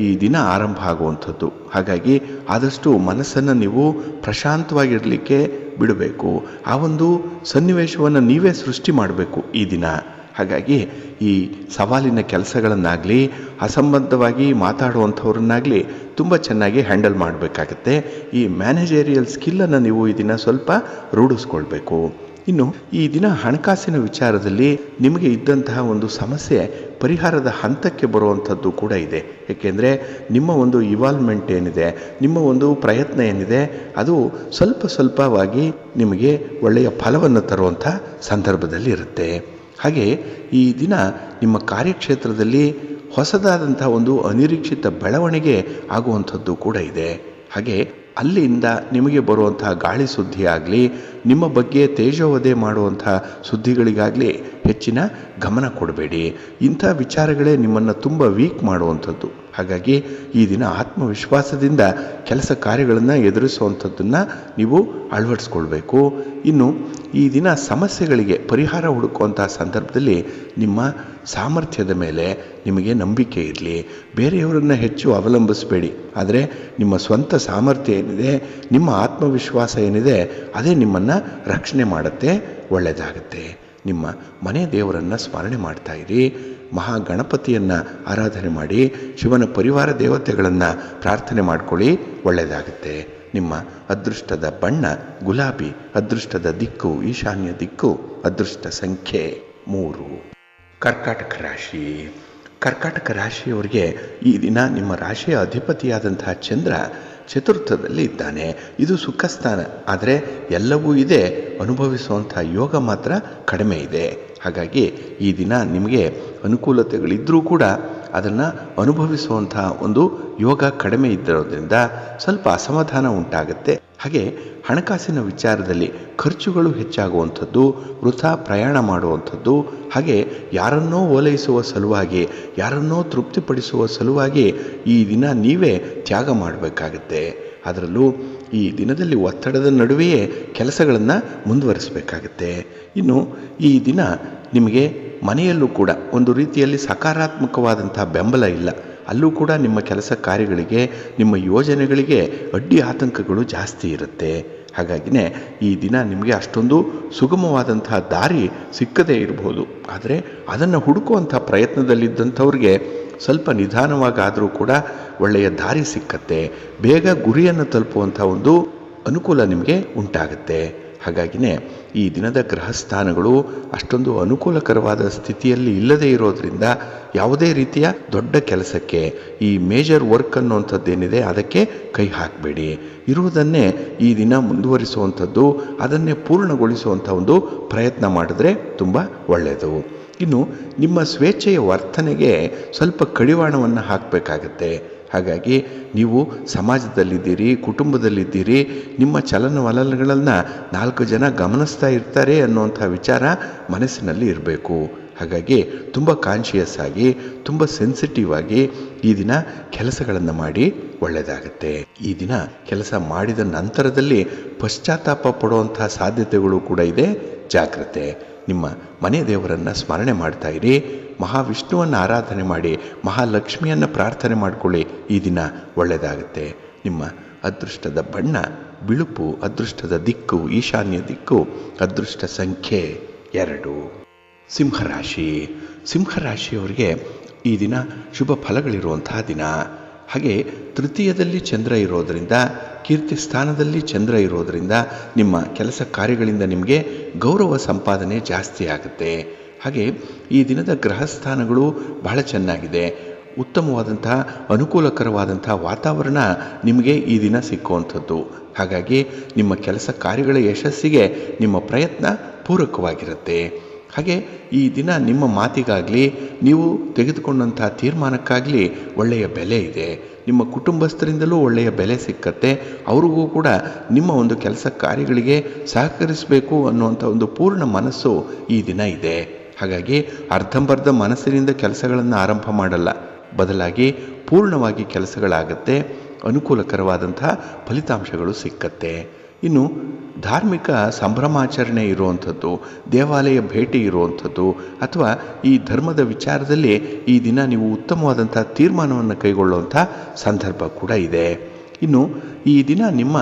ಈ ದಿನ ಆರಂಭ ಆಗುವಂಥದ್ದು. ಹಾಗಾಗಿ ಆದಷ್ಟು ಮನಸ್ಸನ್ನು ನೀವು ಪ್ರಶಾಂತವಾಗಿರಲಿಕ್ಕೆ ಬಿಡಬೇಕು. ಆ ಒಂದು ಸನ್ನಿವೇಶವನ್ನು ನೀವೇ ಸೃಷ್ಟಿ ಮಾಡಬೇಕು ಈ ದಿನ. ಹಾಗಾಗಿ ಈ ಸವಾಲಿನ ಕೆಲಸಗಳನ್ನಾಗಲಿ, ಅಸಂಬದ್ಧವಾಗಿ ಮಾತಾಡುವಂಥವ್ರನ್ನಾಗಲಿ ತುಂಬ ಚೆನ್ನಾಗಿ ಹ್ಯಾಂಡಲ್ ಮಾಡಬೇಕಾಗತ್ತೆ. ಈ ಮ್ಯಾನೇಜರಿಯಲ್ ಸ್ಕಿಲ್ಲನ್ನು ನೀವು ಈ ದಿನ ಸ್ವಲ್ಪ ರೂಢಿಸ್ಕೊಳ್ಬೇಕು. ಇನ್ನು ಈ ದಿನ ಹಣಕಾಸಿನ ವಿಚಾರದಲ್ಲಿ ನಿಮಗೆ ಇದ್ದಂತಹ ಒಂದು ಸಮಸ್ಯೆ ಪರಿಹಾರದ ಹಂತಕ್ಕೆ ಬರುವಂಥದ್ದು ಕೂಡ ಇದೆ. ಏಕೆಂದರೆ ನಿಮ್ಮ ಒಂದು ಇವಾಲ್ವ್ಮೆಂಟ್ ಏನಿದೆ, ನಿಮ್ಮ ಒಂದು ಪ್ರಯತ್ನ ಏನಿದೆ, ಅದು ಸ್ವಲ್ಪ ಸ್ವಲ್ಪವಾಗಿ ನಿಮಗೆ ಒಳ್ಳೆಯ ಫಲವನ್ನು ತರುವಂಥ ಸಂದರ್ಭದಲ್ಲಿ ಇರುತ್ತೆ. ಹಾಗೆ ಈ ದಿನ ನಿಮ್ಮ ಕಾರ್ಯಕ್ಷೇತ್ರದಲ್ಲಿ ಹೊಸದಾದಂಥ ಒಂದು ಅನಿರೀಕ್ಷಿತ ಬೆಳವಣಿಗೆ ಆಗುವಂಥದ್ದು ಕೂಡ ಇದೆ. ಹಾಗೆ ಅಲ್ಲಿಂದ ನಿಮಗೆ ಬರುವಂತಹ ಗಾಳಿ ಸುದ್ದಿ ಆಗಲಿ, ನಿಮ್ಮ ಬಗ್ಗೆ ತೇಜೋವಧೆ ಮಾಡುವಂಥ ಸುದ್ದಿಗಳಿಗಾಗಲಿ ಹೆಚ್ಚಿನ ಗಮನ ಕೊಡಬೇಡಿ. ಇಂಥ ವಿಚಾರಗಳೇ ನಿಮ್ಮನ್ನು ತುಂಬ ವೀಕ್ ಮಾಡುವಂಥದ್ದು. ಹಾಗಾಗಿ ಈ ದಿನ ಆತ್ಮವಿಶ್ವಾಸದಿಂದ ಕೆಲಸ ಕಾರ್ಯಗಳನ್ನು ಎದುರಿಸುವಂಥದ್ದನ್ನು ನೀವು ಅಳವಡಿಸ್ಕೊಳ್ಬೇಕು. ಇನ್ನು ಈ ದಿನ ಸಮಸ್ಯೆಗಳಿಗೆ ಪರಿಹಾರ ಹುಡುಕುವಂಥ ಸಂದರ್ಭದಲ್ಲಿ ನಿಮ್ಮ ಸಾಮರ್ಥ್ಯದ ಮೇಲೆ ನಿಮಗೆ ನಂಬಿಕೆ ಇರಲಿ. ಬೇರೆಯವರನ್ನು ಹೆಚ್ಚು ಅವಲಂಬಿಸಬೇಡಿ. ಆದರೆ ನಿಮ್ಮ ಸ್ವಂತ ಸಾಮರ್ಥ್ಯ ಏನಿದೆ, ನಿಮ್ಮ ಆತ್ಮವಿಶ್ವಾಸ ಏನಿದೆ, ಅದೇ ನಿಮ್ಮನ್ನು ರಕ್ಷಣೆ ಮಾಡುತ್ತೆ, ಒಳ್ಳೆಯದಾಗುತ್ತೆ. ನಿಮ್ಮ ಮನೆ ದೇವರನ್ನು ಸ್ಮರಣೆ ಮಾಡ್ತಾ ಇರಿ. ಮಹಾಗಣಪತಿಯನ್ನು ಆರಾಧನೆ ಮಾಡಿ, ಶಿವನ ಪರಿವಾರ ದೇವತೆಗಳನ್ನು ಪ್ರಾರ್ಥನೆ ಮಾಡಿಕೊಳ್ಳಿ, ಒಳ್ಳೆಯದಾಗುತ್ತೆ. ನಿಮ್ಮ ಅದೃಷ್ಟದ ಬಣ್ಣ ಗುಲಾಬಿ, ಅದೃಷ್ಟದ ದಿಕ್ಕು ಈಶಾನ್ಯ ದಿಕ್ಕು, ಅದೃಷ್ಟ ಸಂಖ್ಯೆ 3. ಕರ್ಕಾಟಕ ರಾಶಿ. ಕರ್ಕಾಟಕ ರಾಶಿಯವರಿಗೆ ಈ ದಿನ ನಿಮ್ಮ ರಾಶಿಯ ಅಧಿಪತಿಯಾದಂತಹ ಚಂದ್ರ ಚತುರ್ಥದಲ್ಲಿ ಇದ್ದಾನೆ. ಇದು ಸುಖಸ್ಥಾನ. ಆದರೆ ಎಲ್ಲವೂ ಇದೆ, ಅನುಭವಿಸುವಂಥ ಯೋಗ ಮಾತ್ರ ಕಡಿಮೆ ಇದೆ. ಹಾಗಾಗಿ ಈ ದಿನ ನಿಮಗೆ ಅನುಕೂಲತೆಗಳಿದ್ದರೂ ಕೂಡ ಅದನ್ನು ಅನುಭವಿಸುವಂಥ ಒಂದು ಯೋಗ ಕಡಿಮೆ ಇದ್ದಿರೋದ್ರಿಂದ ಸ್ವಲ್ಪ ಅಸಮಾಧಾನ ಉಂಟಾಗುತ್ತೆ. ಹಾಗೆ ಹಣಕಾಸಿನ ವಿಚಾರದಲ್ಲಿ ಖರ್ಚುಗಳು ಹೆಚ್ಚಾಗುವಂಥದ್ದು, ವೃಥಾ ಪ್ರಯಾಣ ಮಾಡುವಂಥದ್ದು, ಹಾಗೆ ಯಾರನ್ನೋ ಓಲೈಸುವ ಸಲುವಾಗಿ, ಯಾರನ್ನೋ ತೃಪ್ತಿಪಡಿಸುವ ಸಲುವಾಗಿ ಈ ದಿನ ನೀವೇ ತ್ಯಾಗ ಮಾಡಬೇಕಾಗತ್ತೆ. ಅದರಲ್ಲೂ ಈ ದಿನದಲ್ಲಿ ಒತ್ತಡದ ನಡುವೆಯೇ ಕೆಲಸಗಳನ್ನು ಮುಂದುವರಿಸಬೇಕಾಗತ್ತೆ. ಇನ್ನು ಈ ದಿನ ನಿಮಗೆ ಮನೆಯಲ್ಲೂ ಕೂಡ ಒಂದು ರೀತಿಯಲ್ಲಿ ಸಕಾರಾತ್ಮಕವಾದಂಥ ಬೆಂಬಲ ಇಲ್ಲ. ಅಲ್ಲೂ ಕೂಡ ನಿಮ್ಮ ಕೆಲಸ ಕಾರ್ಯಗಳಿಗೆ, ನಿಮ್ಮ ಯೋಜನೆಗಳಿಗೆ ಅಡ್ಡಿ ಆತಂಕಗಳು ಜಾಸ್ತಿ ಇರುತ್ತೆ. ಹಾಗಾಗಿನೇ ಈ ದಿನ ನಿಮಗೆ ಅಷ್ಟೊಂದು ಸುಗಮವಾದಂತಹ ದಾರಿ ಸಿಕ್ಕದೇ ಇರ್ಬೋದು. ಆದರೆ ಅದನ್ನು ಹುಡುಕುವಂಥ ಪ್ರಯತ್ನದಲ್ಲಿದ್ದಂಥವ್ರಿಗೆ ಸ್ವಲ್ಪ ನಿಧಾನವಾಗಾದರೂ ಕೂಡ ಒಳ್ಳೆಯ ದಾರಿ ಸಿಕ್ಕತ್ತೆ. ಬೇಗ ಗುರಿಯನ್ನು ತಲುಪುವಂಥ ಒಂದು ಅನುಕೂಲ ನಿಮಗೆ ಉಂಟಾಗುತ್ತೆ. ಹಾಗಾಗಿನೇ ಈ ದಿನದ ಗ್ರಹಸ್ಥಾನಗಳು ಅಷ್ಟೊಂದು ಅನುಕೂಲಕರವಾದ ಸ್ಥಿತಿಯಲ್ಲಿ ಇಲ್ಲದೇ ಇರೋದ್ರಿಂದ ಯಾವುದೇ ರೀತಿಯ ದೊಡ್ಡ ಕೆಲಸಕ್ಕೆ, ಈ ಮೇಜರ್ ವರ್ಕ್ ಅನ್ನುವಂಥದ್ದೇನಿದೆ ಅದಕ್ಕೆ ಕೈ ಹಾಕಬೇಡಿ. ಇರುವುದನ್ನೇ ಈ ದಿನ ಮುಂದುವರಿಸುವಂಥದ್ದು, ಅದನ್ನೇ ಪೂರ್ಣಗೊಳಿಸುವಂಥ ಒಂದು ಪ್ರಯತ್ನ ಮಾಡಿದ್ರೆ ತುಂಬ ಒಳ್ಳೆಯದು. ಇನ್ನು ನಿಮ್ಮ ಸ್ವೇಚ್ಛೆಯ ವರ್ತನೆಗೆ ಸ್ವಲ್ಪ ಕಡಿವಾಣವನ್ನು ಹಾಕಬೇಕಾಗತ್ತೆ. ಹಾಗಾಗಿ ನೀವು ಸಮಾಜದಲ್ಲಿದ್ದೀರಿ, ಕುಟುಂಬದಲ್ಲಿದ್ದೀರಿ, ನಿಮ್ಮ ಚಲನವಲನಗಳನ್ನು 4 ಜನ ಗಮನಿಸ್ತಾ ಇರ್ತಾರೆ ಅನ್ನುವಂಥ ವಿಚಾರ ಮನಸ್ಸಿನಲ್ಲಿ ಇರಬೇಕು. ಹಾಗಾಗಿ ತುಂಬ ಕಾನ್ಷಿಯಸ್ ಆಗಿ, ತುಂಬ ಸೆನ್ಸಿಟಿವ್ ಆಗಿ ಈ ದಿನ ಕೆಲಸಗಳನ್ನು ಮಾಡಿ ಒಳ್ಳೆಯದಾಗತ್ತೆ. ಈ ದಿನ ಕೆಲಸ ಮಾಡಿದ ನಂತರದಲ್ಲಿ ಪಶ್ಚಾತ್ತಾಪ ಪಡುವಂಥ ಸಾಧ್ಯತೆಗಳು ಕೂಡ ಇದೆ. ಜಾಗ್ರತೆ. ನಿಮ್ಮ ಮನೆ ದೇವರನ್ನು ಸ್ಮರಣೆ ಮಾಡ್ತಾ ಇರಿ. ಮಹಾವಿಷ್ಣುವನ್ನು ಆರಾಧನೆ ಮಾಡಿ, ಮಹಾಲಕ್ಷ್ಮಿಯನ್ನು ಪ್ರಾರ್ಥನೆ ಮಾಡಿಕೊಳ್ಳಿ. ಈ ದಿನ ಒಳ್ಳೆಯದಾಗುತ್ತೆ. ನಿಮ್ಮ ಅದೃಷ್ಟದ ಬಣ್ಣ ಬಿಳುಪು, ಅದೃಷ್ಟದ ದಿಕ್ಕು ಈಶಾನ್ಯ ದಿಕ್ಕು, ಅದೃಷ್ಟ ಸಂಖ್ಯೆ 2. ಸಿಂಹರಾಶಿ. ಸಿಂಹರಾಶಿಯವರಿಗೆ ಈ ದಿನ ಶುಭ ಫಲಗಳಿರುವಂತಹ ದಿನ. ಹಾಗೆ ತೃತೀಯದಲ್ಲಿ ಚಂದ್ರ ಇರೋದರಿಂದ, ಕೀರ್ತಿ ಸ್ಥಾನದಲ್ಲಿ ಚಂದ್ರ ಇರೋದರಿಂದ ನಿಮ್ಮ ಕೆಲಸ ಕಾರ್ಯಗಳಿಂದ ನಿಮಗೆ ಗೌರವ ಸಂಪಾದನೆ ಜಾಸ್ತಿ ಆಗುತ್ತೆ. ಹಾಗೆ ಈ ದಿನದ ಗ್ರಹಸ್ಥಾನಗಳು ಬಹಳ ಚೆನ್ನಾಗಿದೆ. ಉತ್ತಮವಾದಂತಹ ಅನುಕೂಲಕರವಾದಂಥ ವಾತಾವರಣ ನಿಮಗೆ ಈ ದಿನ ಸಿಕ್ಕುವಂಥದ್ದು. ಹಾಗಾಗಿ ನಿಮ್ಮ ಕೆಲಸ ಕಾರ್ಯಗಳ ಯಶಸ್ಸಿಗೆ ನಿಮ್ಮ ಪ್ರಯತ್ನ ಪೂರಕವಾಗಿರುತ್ತೆ. ಹಾಗೆ ಈ ದಿನ ನಿಮ್ಮ ಮಾತಿಗಾಗಲಿ, ನೀವು ತೆಗೆದುಕೊಂಡಂಥ ತೀರ್ಮಾನಕ್ಕಾಗಲಿ ಒಳ್ಳೆಯ ಬೆಲೆ ಇದೆ. ನಿಮ್ಮ ಕುಟುಂಬಸ್ಥರಿಂದಲೂ ಒಳ್ಳೆಯ ಬೆಲೆ ಸಿಕ್ಕತ್ತೆ. ಅವ್ರಿಗೂ ಕೂಡ ನಿಮ್ಮ ಒಂದು ಕೆಲಸ ಕಾರ್ಯಗಳಿಗೆ ಸಹಕರಿಸಬೇಕು ಅನ್ನುವಂಥ ಒಂದು ಪೂರ್ಣ ಮನಸ್ಸು ಈ ದಿನ ಇದೆ. ಹಾಗಾಗಿ ಅರ್ಧಂಬರ್ಧ ಮನಸ್ಸಿನಿಂದ ಕೆಲಸಗಳನ್ನು ಆರಂಭ ಮಾಡಲ್ಲ, ಬದಲಾಗಿ ಪೂರ್ಣವಾಗಿ ಕೆಲಸಗಳಾಗತ್ತೆ. ಅನುಕೂಲಕರವಾದಂಥ ಫಲಿತಾಂಶಗಳು ಸಿಕ್ಕತ್ತೆ. ಇನ್ನು ಧಾರ್ಮಿಕ ಸಂಭ್ರಮಾಚರಣೆ ಇರುವಂಥದ್ದು, ದೇವಾಲಯ ಭೇಟಿ ಇರುವಂಥದ್ದು, ಅಥವಾ ಈ ಧರ್ಮದ ವಿಚಾರದಲ್ಲಿ ಈ ದಿನ ನೀವು ಉತ್ತಮವಾದಂಥ ತೀರ್ಮಾನವನ್ನು ಕೈಗೊಳ್ಳುವಂಥ ಸಂದರ್ಭ ಕೂಡ ಇದೆ. ಇನ್ನು ಈ ದಿನ ನಿಮ್ಮ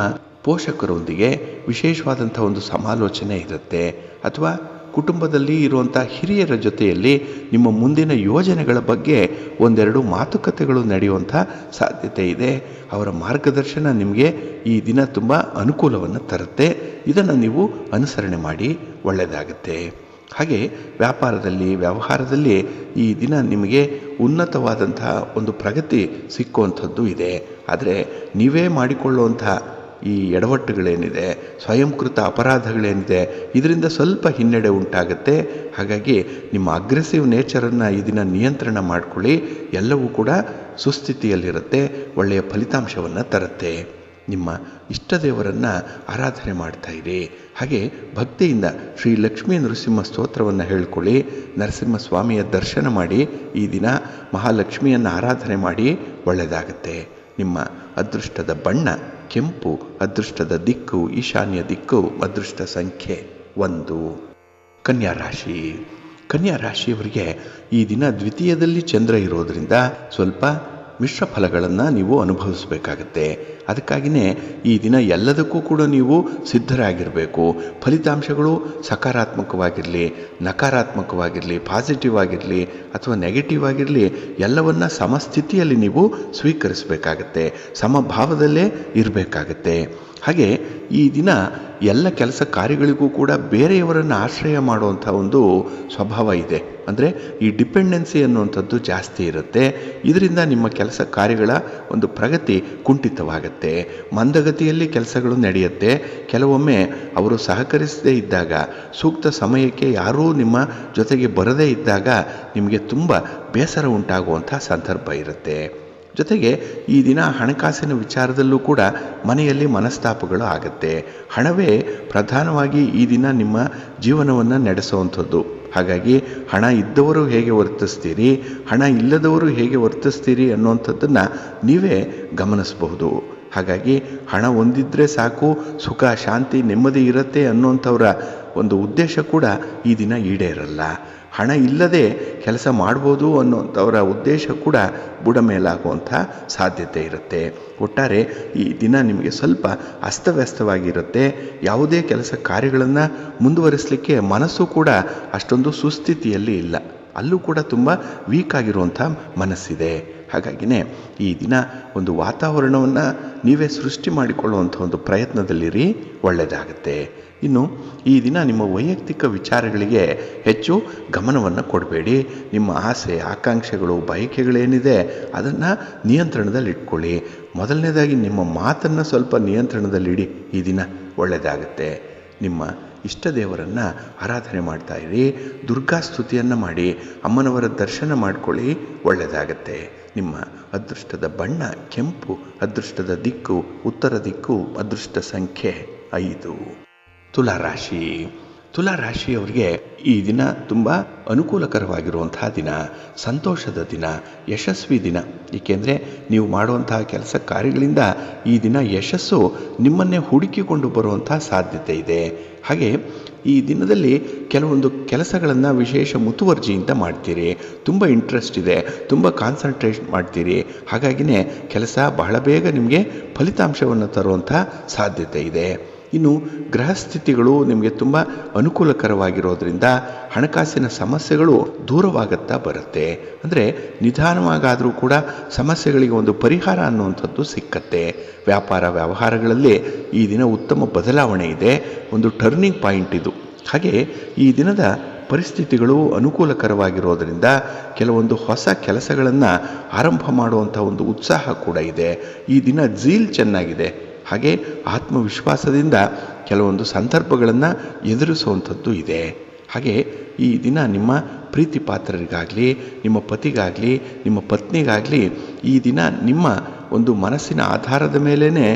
ಪೋಷಕರೊಂದಿಗೆ ವಿಶೇಷವಾದಂಥ ಒಂದು ಸಮಾಲೋಚನೆ ಇರುತ್ತೆ. ಅಥವಾ ಕುಟುಂಬದಲ್ಲಿ ಇರುವಂಥ ಹಿರಿಯರ ಜೊತೆಯಲ್ಲಿ ನಿಮ್ಮ ಮುಂದಿನ ಯೋಜನೆಗಳ ಬಗ್ಗೆ ಒಂದೆರಡು ಮಾತುಕತೆಗಳು ನಡೆಯುವಂಥ ಸಾಧ್ಯತೆ ಇದೆ. ಅವರ ಮಾರ್ಗದರ್ಶನ ನಿಮಗೆ ಈ ದಿನ ತುಂಬ ಅನುಕೂಲವನ್ನು ತರುತ್ತೆ. ಇದನ್ನು ನೀವು ಅನುಸರಣೆ ಮಾಡಿ ಒಳ್ಳೆಯದಾಗುತ್ತೆ. ಹಾಗೆ ವ್ಯಾಪಾರದಲ್ಲಿ, ವ್ಯವಹಾರದಲ್ಲಿ ಈ ದಿನ ನಿಮಗೆ ಉನ್ನತವಾದಂಥ ಒಂದು ಪ್ರಗತಿ ಸಿಕ್ಕುವಂಥದ್ದು ಇದೆ. ಆದರೆ ನೀವೇ ಮಾಡಿಕೊಳ್ಳುವಂಥ ಈ ಎಡವಟ್ಟುಗಳೇನಿದೆ, ಸ್ವಯಂಕೃತ ಅಪರಾಧಗಳೇನಿದೆ, ಇದರಿಂದ ಸ್ವಲ್ಪ ಹಿನ್ನಡೆ ಉಂಟಾಗುತ್ತೆ. ಹಾಗಾಗಿ ನಿಮ್ಮ ಅಗ್ರೆಸಿವ್ ನೇಚರನ್ನು ಈ ದಿನ ನಿಯಂತ್ರಣ ಮಾಡಿಕೊಳ್ಳಿ. ಎಲ್ಲವೂ ಕೂಡ ಸುಸ್ಥಿತಿಯಲ್ಲಿರುತ್ತೆ, ಒಳ್ಳೆಯ ಫಲಿತಾಂಶವನ್ನು ತರುತ್ತೆ. ನಿಮ್ಮ ಇಷ್ಟ ದೇವರನ್ನು ಆರಾಧನೆ ಮಾಡ್ತಾಯಿರಿ. ಹಾಗೆ ಭಕ್ತಿಯಿಂದ ಶ್ರೀ ಲಕ್ಷ್ಮೀ ನರಸಿಂಹ ಸ್ತೋತ್ರವನ್ನು ಹೇಳ್ಕೊಳ್ಳಿ. ನರಸಿಂಹಸ್ವಾಮಿಯ ದರ್ಶನ ಮಾಡಿ ಈ ದಿನ ಮಹಾಲಕ್ಷ್ಮಿಯನ್ನು ಆರಾಧನೆ ಮಾಡಿ ಒಳ್ಳೆಯದಾಗುತ್ತೆ. ನಿಮ್ಮ ಅದೃಷ್ಟದ ಬಣ್ಣ ಕೆಂಪು, ಅದೃಷ್ಟದ ದಿಕ್ಕು ಈಶಾನ್ಯ ದಿಕ್ಕು, ಅದೃಷ್ಟ ಸಂಖ್ಯೆ 1. ಕನ್ಯಾ ರಾಶಿ. ಕನ್ಯಾ ರಾಶಿಯವರಿಗೆ ಈ ದಿನ ದ್ವಿತೀಯದಲ್ಲಿ ಚಂದ್ರ ಇರೋದರಿಂದ ಸ್ವಲ್ಪ ಮಿಶ್ರ ಫಲಗಳನ್ನು ನೀವು ಅನುಭವಿಸಬೇಕಾಗತ್ತೆ. ಅದಕ್ಕಾಗಿಯೇ ಈ ದಿನ ಎಲ್ಲದಕ್ಕೂ ಕೂಡ ನೀವು ಸಿದ್ಧರಾಗಿರಬೇಕು. ಫಲಿತಾಂಶಗಳು ಸಕಾರಾತ್ಮಕವಾಗಿರಲಿ, ನಕಾರಾತ್ಮಕವಾಗಿರಲಿ, ಪಾಸಿಟಿವ್ ಆಗಿರಲಿ ಅಥವಾ ನೆಗೆಟಿವ್ ಆಗಿರಲಿ, ಎಲ್ಲವನ್ನ ಸಮಸ್ಥಿತಿಯಲ್ಲಿ ನೀವು ಸ್ವೀಕರಿಸಬೇಕಾಗತ್ತೆ. ಸಮಭಾವದಲ್ಲೇ ಇರಬೇಕಾಗತ್ತೆ. ಹಾಗೆ ಈ ದಿನ ಎಲ್ಲ ಕೆಲಸ ಕಾರ್ಯಗಳಿಗೂ ಕೂಡ ಬೇರೆಯವರನ್ನು ಆಶ್ರಯ ಮಾಡುವಂಥ ಒಂದು ಸ್ವಭಾವ ಇದೆ. ಅಂದರೆ ಈ ಡಿಪೆಂಡೆನ್ಸಿ ಅನ್ನುವಂಥದ್ದು ಜಾಸ್ತಿ ಇರುತ್ತೆ. ಇದರಿಂದ ನಿಮ್ಮ ಕೆಲಸ ಕಾರ್ಯಗಳ ಒಂದು ಪ್ರಗತಿ ಕುಂಠಿತವಾಗುತ್ತೆ. ಮಂದಗತಿಯಲ್ಲಿ ಕೆಲಸಗಳು ನಡೆಯುತ್ತೆ. ಕೆಲವೊಮ್ಮೆ ಅವರು ಸಹಕರಿಸದೇ ಇದ್ದಾಗ, ಸೂಕ್ತ ಸಮಯಕ್ಕೆ ಯಾರೂ ನಿಮ್ಮ ಜೊತೆಗೆ ಬರದೇ ಇದ್ದಾಗ ನಿಮಗೆ ತುಂಬ ಬೇಸರ ಉಂಟಾಗುವಂಥ ಸಂದರ್ಭ ಇರುತ್ತೆ. ಜೊತೆಗೆ ಈ ದಿನ ಹಣಕಾಸಿನ ವಿಚಾರದಲ್ಲೂ ಕೂಡ ಮನೆಯಲ್ಲಿ ಮನಸ್ತಾಪಗಳು ಆಗುತ್ತೆ. ಹಣವೇ ಪ್ರಧಾನವಾಗಿ ಈ ದಿನ ನಿಮ್ಮ ಜೀವನವನ್ನು ನಡೆಸುವಂಥದ್ದು. ಹಾಗಾಗಿ ಹಣ ಇದ್ದವರು ಹೇಗೆ ವರ್ತಿಸ್ತೀರಿ, ಹಣ ಇಲ್ಲದವರು ಹೇಗೆ ವರ್ತಿಸ್ತೀರಿ ಅನ್ನುವಂಥದ್ದನ್ನು ನೀವೇ ಗಮನಿಸಬಹುದು. ಹಾಗಾಗಿ ಹಣ ಹೊಂದಿದ್ರೆ ಸಾಕು, ಸುಖ ಶಾಂತಿ ನೆಮ್ಮದಿ ಇರುತ್ತೆ ಅನ್ನೋಂಥವ್ರ ಒಂದು ಉದ್ದೇಶ ಕೂಡ ಈ ದಿನ ಈಡೇರಲ್ಲ. ಹಣ ಇಲ್ಲದೆ ಕೆಲಸ ಮಾಡ್ಬೋದು ಅನ್ನೋಂಥವರ ಉದ್ದೇಶ ಕೂಡ ಬುಡಮೇಲಾಗುವಂಥ ಸಾಧ್ಯತೆ ಇರುತ್ತೆ. ಒಟ್ಟಾರೆ ಈ ದಿನ ನಿಮಗೆ ಸ್ವಲ್ಪ ಅಸ್ತವ್ಯಸ್ತವಾಗಿರುತ್ತೆ. ಯಾವುದೇ ಕೆಲಸ ಕಾರ್ಯಗಳನ್ನು ಮುಂದುವರಿಸಲಿಕ್ಕೆ ಮನಸ್ಸು ಕೂಡ ಅಷ್ಟೊಂದು ಸುಸ್ಥಿತಿಯಲ್ಲಿ ಇಲ್ಲ, ಅಲ್ಲೂ ಕೂಡ ತುಂಬ ವೀಕ್ ಆಗಿರುವಂಥ ಮನಸ್ಸಿದೆ. ಹಾಗಾಗಿನೇ ಈ ದಿನ ಒಂದು ವಾತಾವರಣವನ್ನು ನೀವೇ ಸೃಷ್ಟಿ ಮಾಡಿಕೊಳ್ಳುವಂಥ ಒಂದು ಪ್ರಯತ್ನದಲ್ಲಿರಿ, ಒಳ್ಳೆಯದಾಗುತ್ತೆ. ಇನ್ನು ಈ ದಿನ ನಿಮ್ಮ ವೈಯಕ್ತಿಕ ವಿಚಾರಗಳಿಗೆ ಹೆಚ್ಚು ಗಮನವನ್ನು ಕೊಡಬೇಡಿ. ನಿಮ್ಮ ಆಸೆ ಆಕಾಂಕ್ಷೆಗಳು ಬಯಕೆಗಳೇನಿದೆ ಅದನ್ನು ನಿಯಂತ್ರಣದಲ್ಲಿಟ್ಕೊಳ್ಳಿ. ಮೊದಲನೇದಾಗಿ ನಿಮ್ಮ ಮಾತನ್ನು ಸ್ವಲ್ಪ ನಿಯಂತ್ರಣದಲ್ಲಿಡಿ. ಈ ದಿನ ಒಳ್ಳೆಯದಾಗುತ್ತೆ. ನಿಮ್ಮ ಇಷ್ಟ ದೇವರನ್ನು ಆರಾಧನೆ ಮಾಡ್ತಾ ಇರಿ, ದುರ್ಗಾ ಸ್ತುತಿಯನ್ನು ಮಾಡಿ, ಅಮ್ಮನವರ ದರ್ಶನ ಮಾಡ್ಕೊಳ್ಳಿ, ಒಳ್ಳೆಯದಾಗತ್ತೆ. ನಿಮ್ಮ ಅದೃಷ್ಟದ ಬಣ್ಣ ಕೆಂಪು, ಅದೃಷ್ಟದ ದಿಕ್ಕು ಉತ್ತರ ದಿಕ್ಕು, ಅದೃಷ್ಟ ಸಂಖ್ಯೆ 5. ತುಲಾರಾಶಿ. ತುಲಾರಾಶಿಯವರಿಗೆ ಈ ದಿನ ತುಂಬ ಅನುಕೂಲಕರವಾಗಿರುವಂತಹ ದಿನ, ಸಂತೋಷದ ದಿನ, ಯಶಸ್ವಿ ದಿನ. ಏಕೆಂದರೆ ನೀವು ಮಾಡುವಂತಹ ಕೆಲಸ ಕಾರ್ಯಗಳಿಂದ ಈ ದಿನ ಯಶಸ್ಸು ನಿಮ್ಮನ್ನೇ ಹುಡುಕಿಕೊಂಡು ಬರುವಂಥ ಸಾಧ್ಯತೆ ಇದೆ. ಹಾಗೆ ಈ ದಿನದಲ್ಲಿ ಕೆಲವೊಂದು ಕೆಲಸಗಳನ್ನು ವಿಶೇಷ ಮುತುವರ್ಜಿಯಿಂದ ಮಾಡ್ತೀರಿ, ತುಂಬ ಇಂಟ್ರೆಸ್ಟ್ ಇದೆ, ತುಂಬ ಕಾನ್ಸಂಟ್ರೇಟ್ ಮಾಡ್ತೀರಿ. ಹಾಗಾಗಿನೇ ಕೆಲಸ ಬಹಳ ಬೇಗ ನಿಮಗೆ ಫಲಿತಾಂಶವನ್ನು ತರುವಂಥ ಸಾಧ್ಯತೆ ಇದೆ. ಇನ್ನು ಗ್ರಹಸ್ಥಿತಿಗಳು ನಿಮಗೆ ತುಂಬ ಅನುಕೂಲಕರವಾಗಿರೋದ್ರಿಂದ ಹಣಕಾಸಿನ ಸಮಸ್ಯೆಗಳು ದೂರವಾಗುತ್ತಾ ಬರುತ್ತೆ. ಅಂದರೆ ನಿಧಾನವಾಗಾದರೂ ಕೂಡ ಸಮಸ್ಯೆಗಳಿಗೆ ಒಂದು ಪರಿಹಾರ ಅನ್ನುವಂಥದ್ದು ಸಿಕ್ಕತ್ತೆ. ವ್ಯಾಪಾರ ವ್ಯವಹಾರಗಳಲ್ಲಿ ಈ ದಿನ ಉತ್ತಮ ಬದಲಾವಣೆ ಇದೆ, ಒಂದು ಟರ್ನಿಂಗ್ ಪಾಯಿಂಟ್ ಇದು. ಹಾಗೆ ಈ ದಿನದ ಪರಿಸ್ಥಿತಿಗಳು ಅನುಕೂಲಕರವಾಗಿರೋದರಿಂದ ಕೆಲವೊಂದು ಹೊಸ ಕೆಲಸಗಳನ್ನು ಆರಂಭ ಮಾಡುವಂಥ ಒಂದು ಉತ್ಸಾಹ ಕೂಡ ಇದೆ. ಈ ದಿನ ಝೀಲ್ ಚೆನ್ನಾಗಿದೆ. ಹಾಗೆ ಆತ್ಮವಿಶ್ವಾಸದಿಂದ ಕೆಲವೊಂದು ಸಂದರ್ಭಗಳನ್ನು ಎದುರಿಸುವಂಥದ್ದು ಇದೆ. ಹಾಗೆ ಈ ದಿನ ನಿಮ್ಮ ಪ್ರೀತಿ ಪಾತ್ರರಿಗಾಗಲಿ, ನಿಮ್ಮ ಪತಿಗಾಗಲಿ, ನಿಮ್ಮ ಪತ್ನಿಗಾಗಲಿ ಈ ದಿನ ನಿಮ್ಮ ಒಂದು ಮನಸ್ಸಿನ ಆಧಾರದ ಮೇಲೇ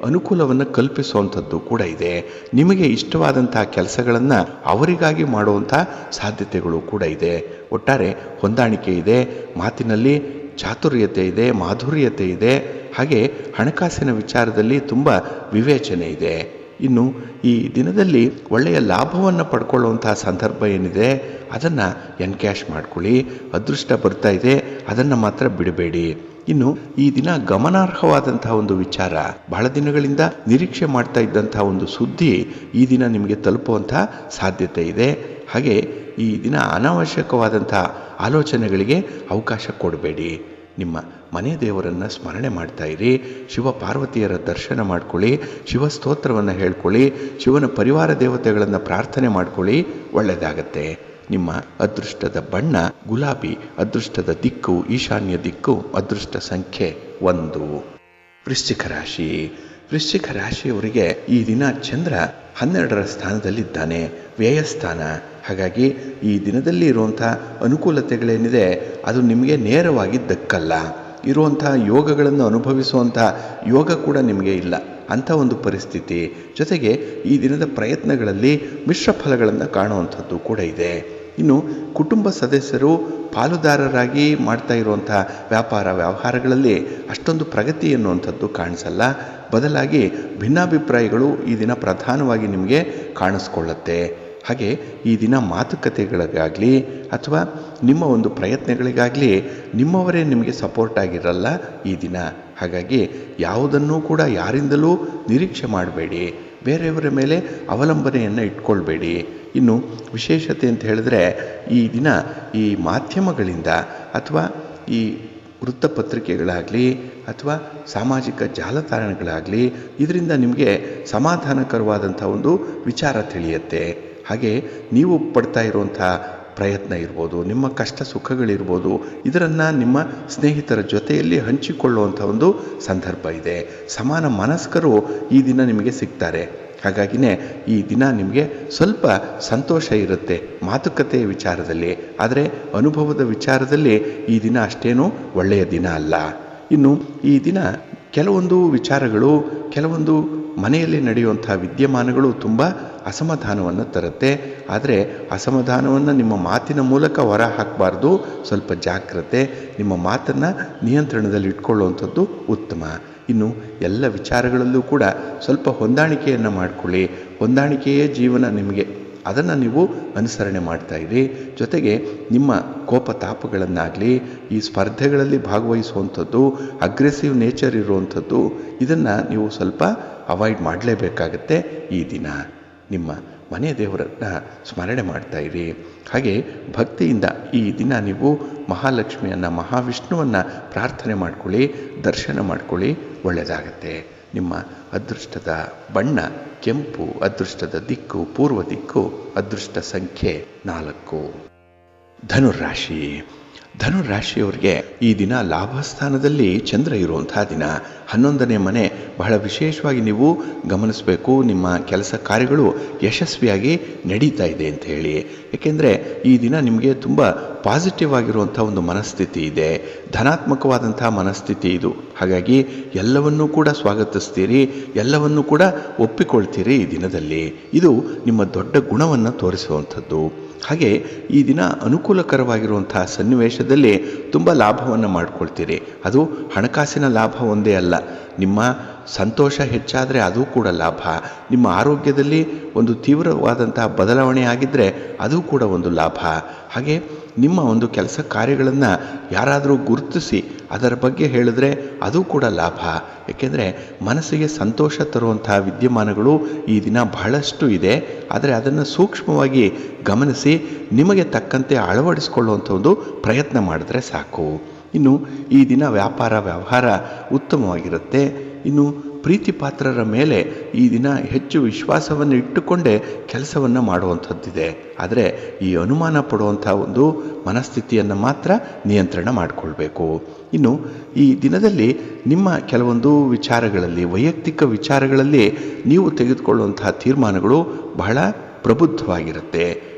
ಅನುಕೂಲವನ್ನು ಕಲ್ಪಿಸುವಂಥದ್ದು ಕೂಡ ಇದೆ. ನಿಮಗೆ ಇಷ್ಟವಾದಂಥ ಕೆಲಸಗಳನ್ನು ಅವರಿಗಾಗಿ ಮಾಡುವಂಥ ಸಾಧ್ಯತೆಗಳು ಕೂಡ ಇದೆ. ಒಟ್ಟಾರೆ ಹೊಂದಾಣಿಕೆ ಇದೆ, ಮಾತಿನಲ್ಲಿ ಚಾತುರ್ಯತೆ ಇದೆ, ಮಾಧುರ್ಯತೆ ಇದೆ. ಹಾಗೆ ಹಣಕಾಸಿನ ವಿಚಾರದಲ್ಲಿ ತುಂಬ ವಿವೇಚನೆ ಇದೆ. ಇನ್ನು ಈ ದಿನದಲ್ಲಿ ಒಳ್ಳೆಯ ಲಾಭವನ್ನು ಪಡ್ಕೊಳ್ಳುವಂತಹ ಸಂದರ್ಭ ಏನಿದೆ ಅದನ್ನು ಎನ್ಕ್ಯಾಶ್ ಮಾಡ್ಕೊಳ್ಳಿ. ಅದೃಷ್ಟ ಬರ್ತಾ ಇದೆ, ಅದನ್ನು ಮಾತ್ರ ಬಿಡಬೇಡಿ. ಇನ್ನು ಈ ದಿನ ಗಮನಾರ್ಹವಾದಂತಹ ಒಂದು ವಿಚಾರ, ಬಹಳ ದಿನಗಳಿಂದ ನಿರೀಕ್ಷೆ ಮಾಡ್ತಾ ಇದ್ದಂತಹ ಒಂದು ಸುದ್ದಿ ಈ ದಿನ ನಿಮಗೆ ತಲುಪುವಂಥ ಸಾಧ್ಯತೆ ಇದೆ. ಹಾಗೆ ಈ ದಿನ ಅನಾವಶ್ಯಕವಾದಂಥ ಆಲೋಚನೆಗಳಿಗೆ ಅವಕಾಶ ಕೊಡಬೇಡಿ. ನಿಮ್ಮ ಮನೆ ದೇವರನ್ನು ಸ್ಮರಣೆ ಮಾಡ್ತಾ ಇರಿ, ಶಿವ ಪಾರ್ವತಿಯರ ದರ್ಶನ ಮಾಡ್ಕೊಳ್ಳಿ, ಶಿವಸ್ತೋತ್ರವನ್ನು ಹೇಳ್ಕೊಳ್ಳಿ, ಶಿವನ ಪರಿವಾರ ದೇವತೆಗಳನ್ನು ಪ್ರಾರ್ಥನೆ ಮಾಡ್ಕೊಳ್ಳಿ, ಒಳ್ಳೆಯದಾಗತ್ತೆ. ನಿಮ್ಮ ಅದೃಷ್ಟದ ಬಣ್ಣ ಗುಲಾಬಿ, ಅದೃಷ್ಟದ ದಿಕ್ಕು ಈಶಾನ್ಯ ದಿಕ್ಕು, ಅದೃಷ್ಟ ಸಂಖ್ಯೆ 1. ವೃಶ್ಚಿಕ ರಾಶಿ. ವೃಶ್ಚಿಕ ರಾಶಿಯವರಿಗೆ ಈ ದಿನ ಚಂದ್ರ 12ರ ಸ್ಥಾನದಲ್ಲಿದ್ದಾನೆ, ವ್ಯಯಸ್ಥಾನ. ಹಾಗಾಗಿ ಈ ದಿನದಲ್ಲಿ ಇರುವಂಥ ಅನುಕೂಲತೆಗಳೇನಿದೆ ಅದು ನಿಮಗೆ ನೇರವಾಗಿ ದಕ್ಕಲ್ಲ. ಇರುವಂಥ ಯೋಗಗಳನ್ನು ಅನುಭವಿಸುವಂಥ ಯೋಗ ಕೂಡ ನಿಮಗೆ ಇಲ್ಲ, ಅಂಥ ಒಂದು ಪರಿಸ್ಥಿತಿ. ಜೊತೆಗೆ ಈ ದಿನದ ಪ್ರಯತ್ನಗಳಲ್ಲಿ ಮಿಶ್ರ ಫಲಗಳನ್ನು ಕಾಣುವಂಥದ್ದು ಕೂಡ ಇದೆ. ಇನ್ನು ಕುಟುಂಬ ಸದಸ್ಯರು ಪಾಲುದಾರರಾಗಿ ಮಾಡ್ತಾ ಇರುವಂಥ ವ್ಯಾಪಾರ ವ್ಯವಹಾರಗಳಲ್ಲಿ ಅಷ್ಟೊಂದು ಪ್ರಗತಿ ಎನ್ನುವಂಥದ್ದು ಕಾಣಿಸಲ್ಲ. ಬದಲಾಗಿ ಭಿನ್ನಾಭಿಪ್ರಾಯಗಳು ಈ ದಿನ ಪ್ರಧಾನವಾಗಿ ನಿಮಗೆ ಕಾಣಿಸ್ಕೊಳ್ಳುತ್ತೆ. ಹಾಗೆ ಈ ದಿನ ಮಾತುಕತೆಗಳಿಗಾಗಲಿ ಅಥವಾ ನಿಮ್ಮ ಒಂದು ಪ್ರಯತ್ನಗಳಿಗಾಗಲಿ ನಿಮ್ಮವರೇ ನಿಮಗೆ ಸಪೋರ್ಟ್ ಆಗಿರಲ್ಲ ಈ ದಿನ. ಹಾಗಾಗಿ ಯಾವುದನ್ನೂ ಕೂಡ ಯಾರಿಂದಲೂ ನಿರೀಕ್ಷೆ ಮಾಡಬೇಡಿ, ಬೇರೆಯವರ ಮೇಲೆ ಅವಲಂಬನೆಯನ್ನು ಇಟ್ಕೊಳ್ಬೇಡಿ. ಇನ್ನು ವಿಶೇಷತೆ ಅಂತ ಹೇಳಿದ್ರೆ ಈ ದಿನ ಈ ಮಾಧ್ಯಮಗಳಿಂದ ಅಥವಾ ಈ ವೃತ್ತಪತ್ರಿಕೆಗಳಾಗಲಿ ಅಥವಾ ಸಾಮಾಜಿಕ ಜಾಲತಾಣಗಳಾಗಲಿ ಇದರಿಂದ ನಿಮಗೆ ಸಮಾಧಾನಕರವಾದಂಥ ಒಂದು ವಿಚಾರ ತಿಳಿಯುತ್ತೆ. ಹಾಗೆ ನೀವು ಪಡ್ತಾ ಇರುವಂಥ ಪ್ರಯತ್ನ ಇರ್ಬೋದು, ನಿಮ್ಮ ಕಷ್ಟ ಸುಖಗಳಿರ್ಬೋದು, ಇದನ್ನು ನಿಮ್ಮ ಸ್ನೇಹಿತರ ಜೊತೆಯಲ್ಲಿ ಹಂಚಿಕೊಳ್ಳುವಂಥ ಒಂದು ಸಂದರ್ಭ ಇದೆ. ಸಮಾನ ಮನಸ್ಕರು ಈ ದಿನ ನಿಮಗೆ ಸಿಗ್ತಾರೆ. ಹಾಗಾಗಿನೇ ಈ ದಿನ ನಿಮಗೆ ಸ್ವಲ್ಪ ಸಂತೋಷ ಇರುತ್ತೆ ಮಾತುಕತೆಯ ವಿಚಾರದಲ್ಲಿ. ಆದರೆ ಅನುಭವದ ವಿಚಾರದಲ್ಲಿ ಈ ದಿನ ಅಷ್ಟೇನೂ ಒಳ್ಳೆಯ ದಿನ ಅಲ್ಲ. ಇನ್ನು ಈ ದಿನ ಕೆಲವೊಂದು ವಿಚಾರಗಳು, ಕೆಲವೊಂದು ಮನೆಯಲ್ಲಿ ನಡೆಯುವಂಥ ವಿದ್ಯಮಾನಗಳು ತುಂಬ ಅಸಮಾಧಾನವನ್ನು ತರುತ್ತೆ. ಆದರೆ ಅಸಮಾಧಾನವನ್ನು ನಿಮ್ಮ ಮಾತಿನ ಮೂಲಕ ಹೊರ ಹಾಕಬಾರ್ದು. ಸ್ವಲ್ಪ ಜಾಗ್ರತೆ, ನಿಮ್ಮ ಮಾತನ್ನು ನಿಯಂತ್ರಣದಲ್ಲಿ ಇಟ್ಕೊಳ್ಳುವಂಥದ್ದು ಉತ್ತಮ. ಇನ್ನು ಎಲ್ಲ ವಿಚಾರಗಳಲ್ಲೂ ಕೂಡ ಸ್ವಲ್ಪ ಹೊಂದಾಣಿಕೆಯನ್ನು ಮಾಡಿಕೊಳ್ಳಿ. ಹೊಂದಾಣಿಕೆಯೇ ಜೀವನ ನಿಮಗೆ, ಅದನ್ನು ನೀವು ಅನುಸರಣೆ ಮಾಡ್ತಾ ಇರಿ. ಜೊತೆಗೆ ನಿಮ್ಮ ಕೋಪ ತಾಪಗಳನ್ನಾಗಲಿ, ಈ ಸ್ಪರ್ಧೆಗಳಲ್ಲಿ ಭಾಗವಹಿಸುವಂಥದ್ದು, ಅಗ್ರೆಸಿವ್ ನೇಚರ್ ಇರುವಂಥದ್ದು, ಇದನ್ನು ನೀವು ಸ್ವಲ್ಪ ಅವಾಯ್ಡ್ ಮಾಡಲೇಬೇಕಾಗತ್ತೆ. ಈ ದಿನ ನಿಮ್ಮ ಮನೆ ದೇವರನ್ನು ಸ್ಮರಣೆ ಮಾಡ್ತಾ ಇರಿ. ಹಾಗೆ ಭಕ್ತಿಯಿಂದ ಈ ದಿನ ನೀವು ಮಹಾಲಕ್ಷ್ಮಿಯನ್ನು, ಮಹಾವಿಷ್ಣುವನ್ನು ಪ್ರಾರ್ಥನೆ ಮಾಡ್ಕೊಳ್ಳಿ, ದರ್ಶನ ಮಾಡ್ಕೊಳ್ಳಿ, ಒಳ್ಳೆಯದಾಗತ್ತೆ. ನಿಮ್ಮ ಅದೃಷ್ಟದ ಬಣ್ಣ ಕೆಂಪು, ಅದೃಷ್ಟದ ದಿಕ್ಕು ಪೂರ್ವ ದಿಕ್ಕು, ಅದೃಷ್ಟ ಸಂಖ್ಯೆ 4. ಧನುರಾಶಿ. ಧನುರಾಶಿಯವರಿಗೆ ಈ ದಿನ ಲಾಭಸ್ಥಾನದಲ್ಲಿ ಚಂದ್ರ ಇರುವಂತಹ ದಿನ. 11ನೇ ಮನೆ ಬಹಳ ವಿಶೇಷವಾಗಿ ನೀವು ಗಮನಿಸಬೇಕು. ನಿಮ್ಮ ಕೆಲಸ ಕಾರ್ಯಗಳು ಯಶಸ್ವಿಯಾಗಿ ನಡೀತಾ ಇದೆ ಅಂತ ಹೇಳಿ. ಏಕೆಂದರೆ ಈ ದಿನ ನಿಮಗೆ ತುಂಬ ಪಾಸಿಟಿವ್ ಆಗಿರುವಂಥ ಒಂದು ಮನಸ್ಥಿತಿ ಇದೆ, ಧನಾತ್ಮಕವಾದಂಥ ಮನಸ್ಥಿತಿ ಇದು. ಹಾಗಾಗಿ ಎಲ್ಲವನ್ನೂ ಕೂಡ ಸ್ವಾಗತಿಸ್ತೀರಿ, ಎಲ್ಲವನ್ನೂ ಕೂಡ ಒಪ್ಪಿಕೊಳ್ತೀರಿ ಈ ದಿನದಲ್ಲಿ. ಇದು ನಿಮ್ಮ ದೊಡ್ಡ ಗುಣವನ್ನು ತೋರಿಸುವಂಥದ್ದು. ಹಾಗೆ ಈ ದಿನ ಅನುಕೂಲಕರವಾಗಿರುವಂತಹ ಸನ್ನಿವೇಶದಲ್ಲಿ ತುಂಬ ಲಾಭವನ್ನು ಮಾಡ್ಕೊಳ್ತೀರಿ. ಅದು ಹಣಕಾಸಿನ ಲಾಭ ಒಂದೇ ಅಲ್ಲ, ನಿಮ್ಮ ಸಂತೋಷ ಹೆಚ್ಚಾದರೆ ಅದು ಕೂಡ ಲಾಭ. ನಿಮ್ಮ ಆರೋಗ್ಯದಲ್ಲಿ ಒಂದು ತೀವ್ರವಾದಂತಹ ಬದಲಾವಣೆ ಆಗಿದ್ದರೆ ಅದು ಕೂಡ ಒಂದು ಲಾಭ. ಹಾಗೆ ನಿಮ್ಮ ಒಂದು ಕೆಲಸ ಕಾರ್ಯಗಳನ್ನು ಯಾರಾದರೂ ಗುರುತಿಸಿ ಅದರ ಬಗ್ಗೆ ಹೇಳಿದ್ರೆ ಅದು ಕೂಡ ಲಾಭ. ಏಕೆಂದರೆ ಮನಸ್ಸಿಗೆ ಸಂತೋಷ ತರುವಂತಹ ವಿದ್ಯಮಾನಗಳು ಈ ದಿನ ಬಹಳಷ್ಟು ಇದೆ. ಆದರೆ ಅದನ್ನು ಸೂಕ್ಷ್ಮವಾಗಿ ಗಮನಿಸಿ ನಿಮಗೆ ತಕ್ಕಂತೆ ಅಳವಡಿಸಿಕೊಳ್ಳುವಂಥ ಒಂದು ಪ್ರಯತ್ನ ಮಾಡಿದ್ರೆ ಸಾಕು. ಇನ್ನು ಈ ದಿನ ವ್ಯಾಪಾರ ವ್ಯವಹಾರ ಉತ್ತಮವಾಗಿರುತ್ತೆ. ಇನ್ನು ಪ್ರೀತಿ ಪಾತ್ರರ ಮೇಲೆ ಈ ದಿನ ಹೆಚ್ಚು ವಿಶ್ವಾಸವನ್ನು ಇಟ್ಟುಕೊಂಡೇ ಕೆಲಸವನ್ನು ಮಾಡುವಂಥದ್ದಿದೆ. ಆದರೆ ಈ ಅನುಮಾನ ಪಡುವಂಥ ಒಂದು ಮನಸ್ಥಿತಿಯನ್ನು ಮಾತ್ರ ನಿಯಂತ್ರಣ ಮಾಡಿಕೊಳ್ಬೇಕು. ಇನ್ನು ಈ ದಿನದಲ್ಲಿ ನಿಮ್ಮ ಕೆಲವೊಂದು ವಿಚಾರಗಳಲ್ಲಿ, ವೈಯಕ್ತಿಕ ವಿಚಾರಗಳಲ್ಲಿ ನೀವು ತೆಗೆದುಕೊಳ್ಳುವಂತಹ ತೀರ್ಮಾನಗಳು ಬಹಳ ಪ್ರಬುದ್ಧವಾಗಿರುತ್ತೆ.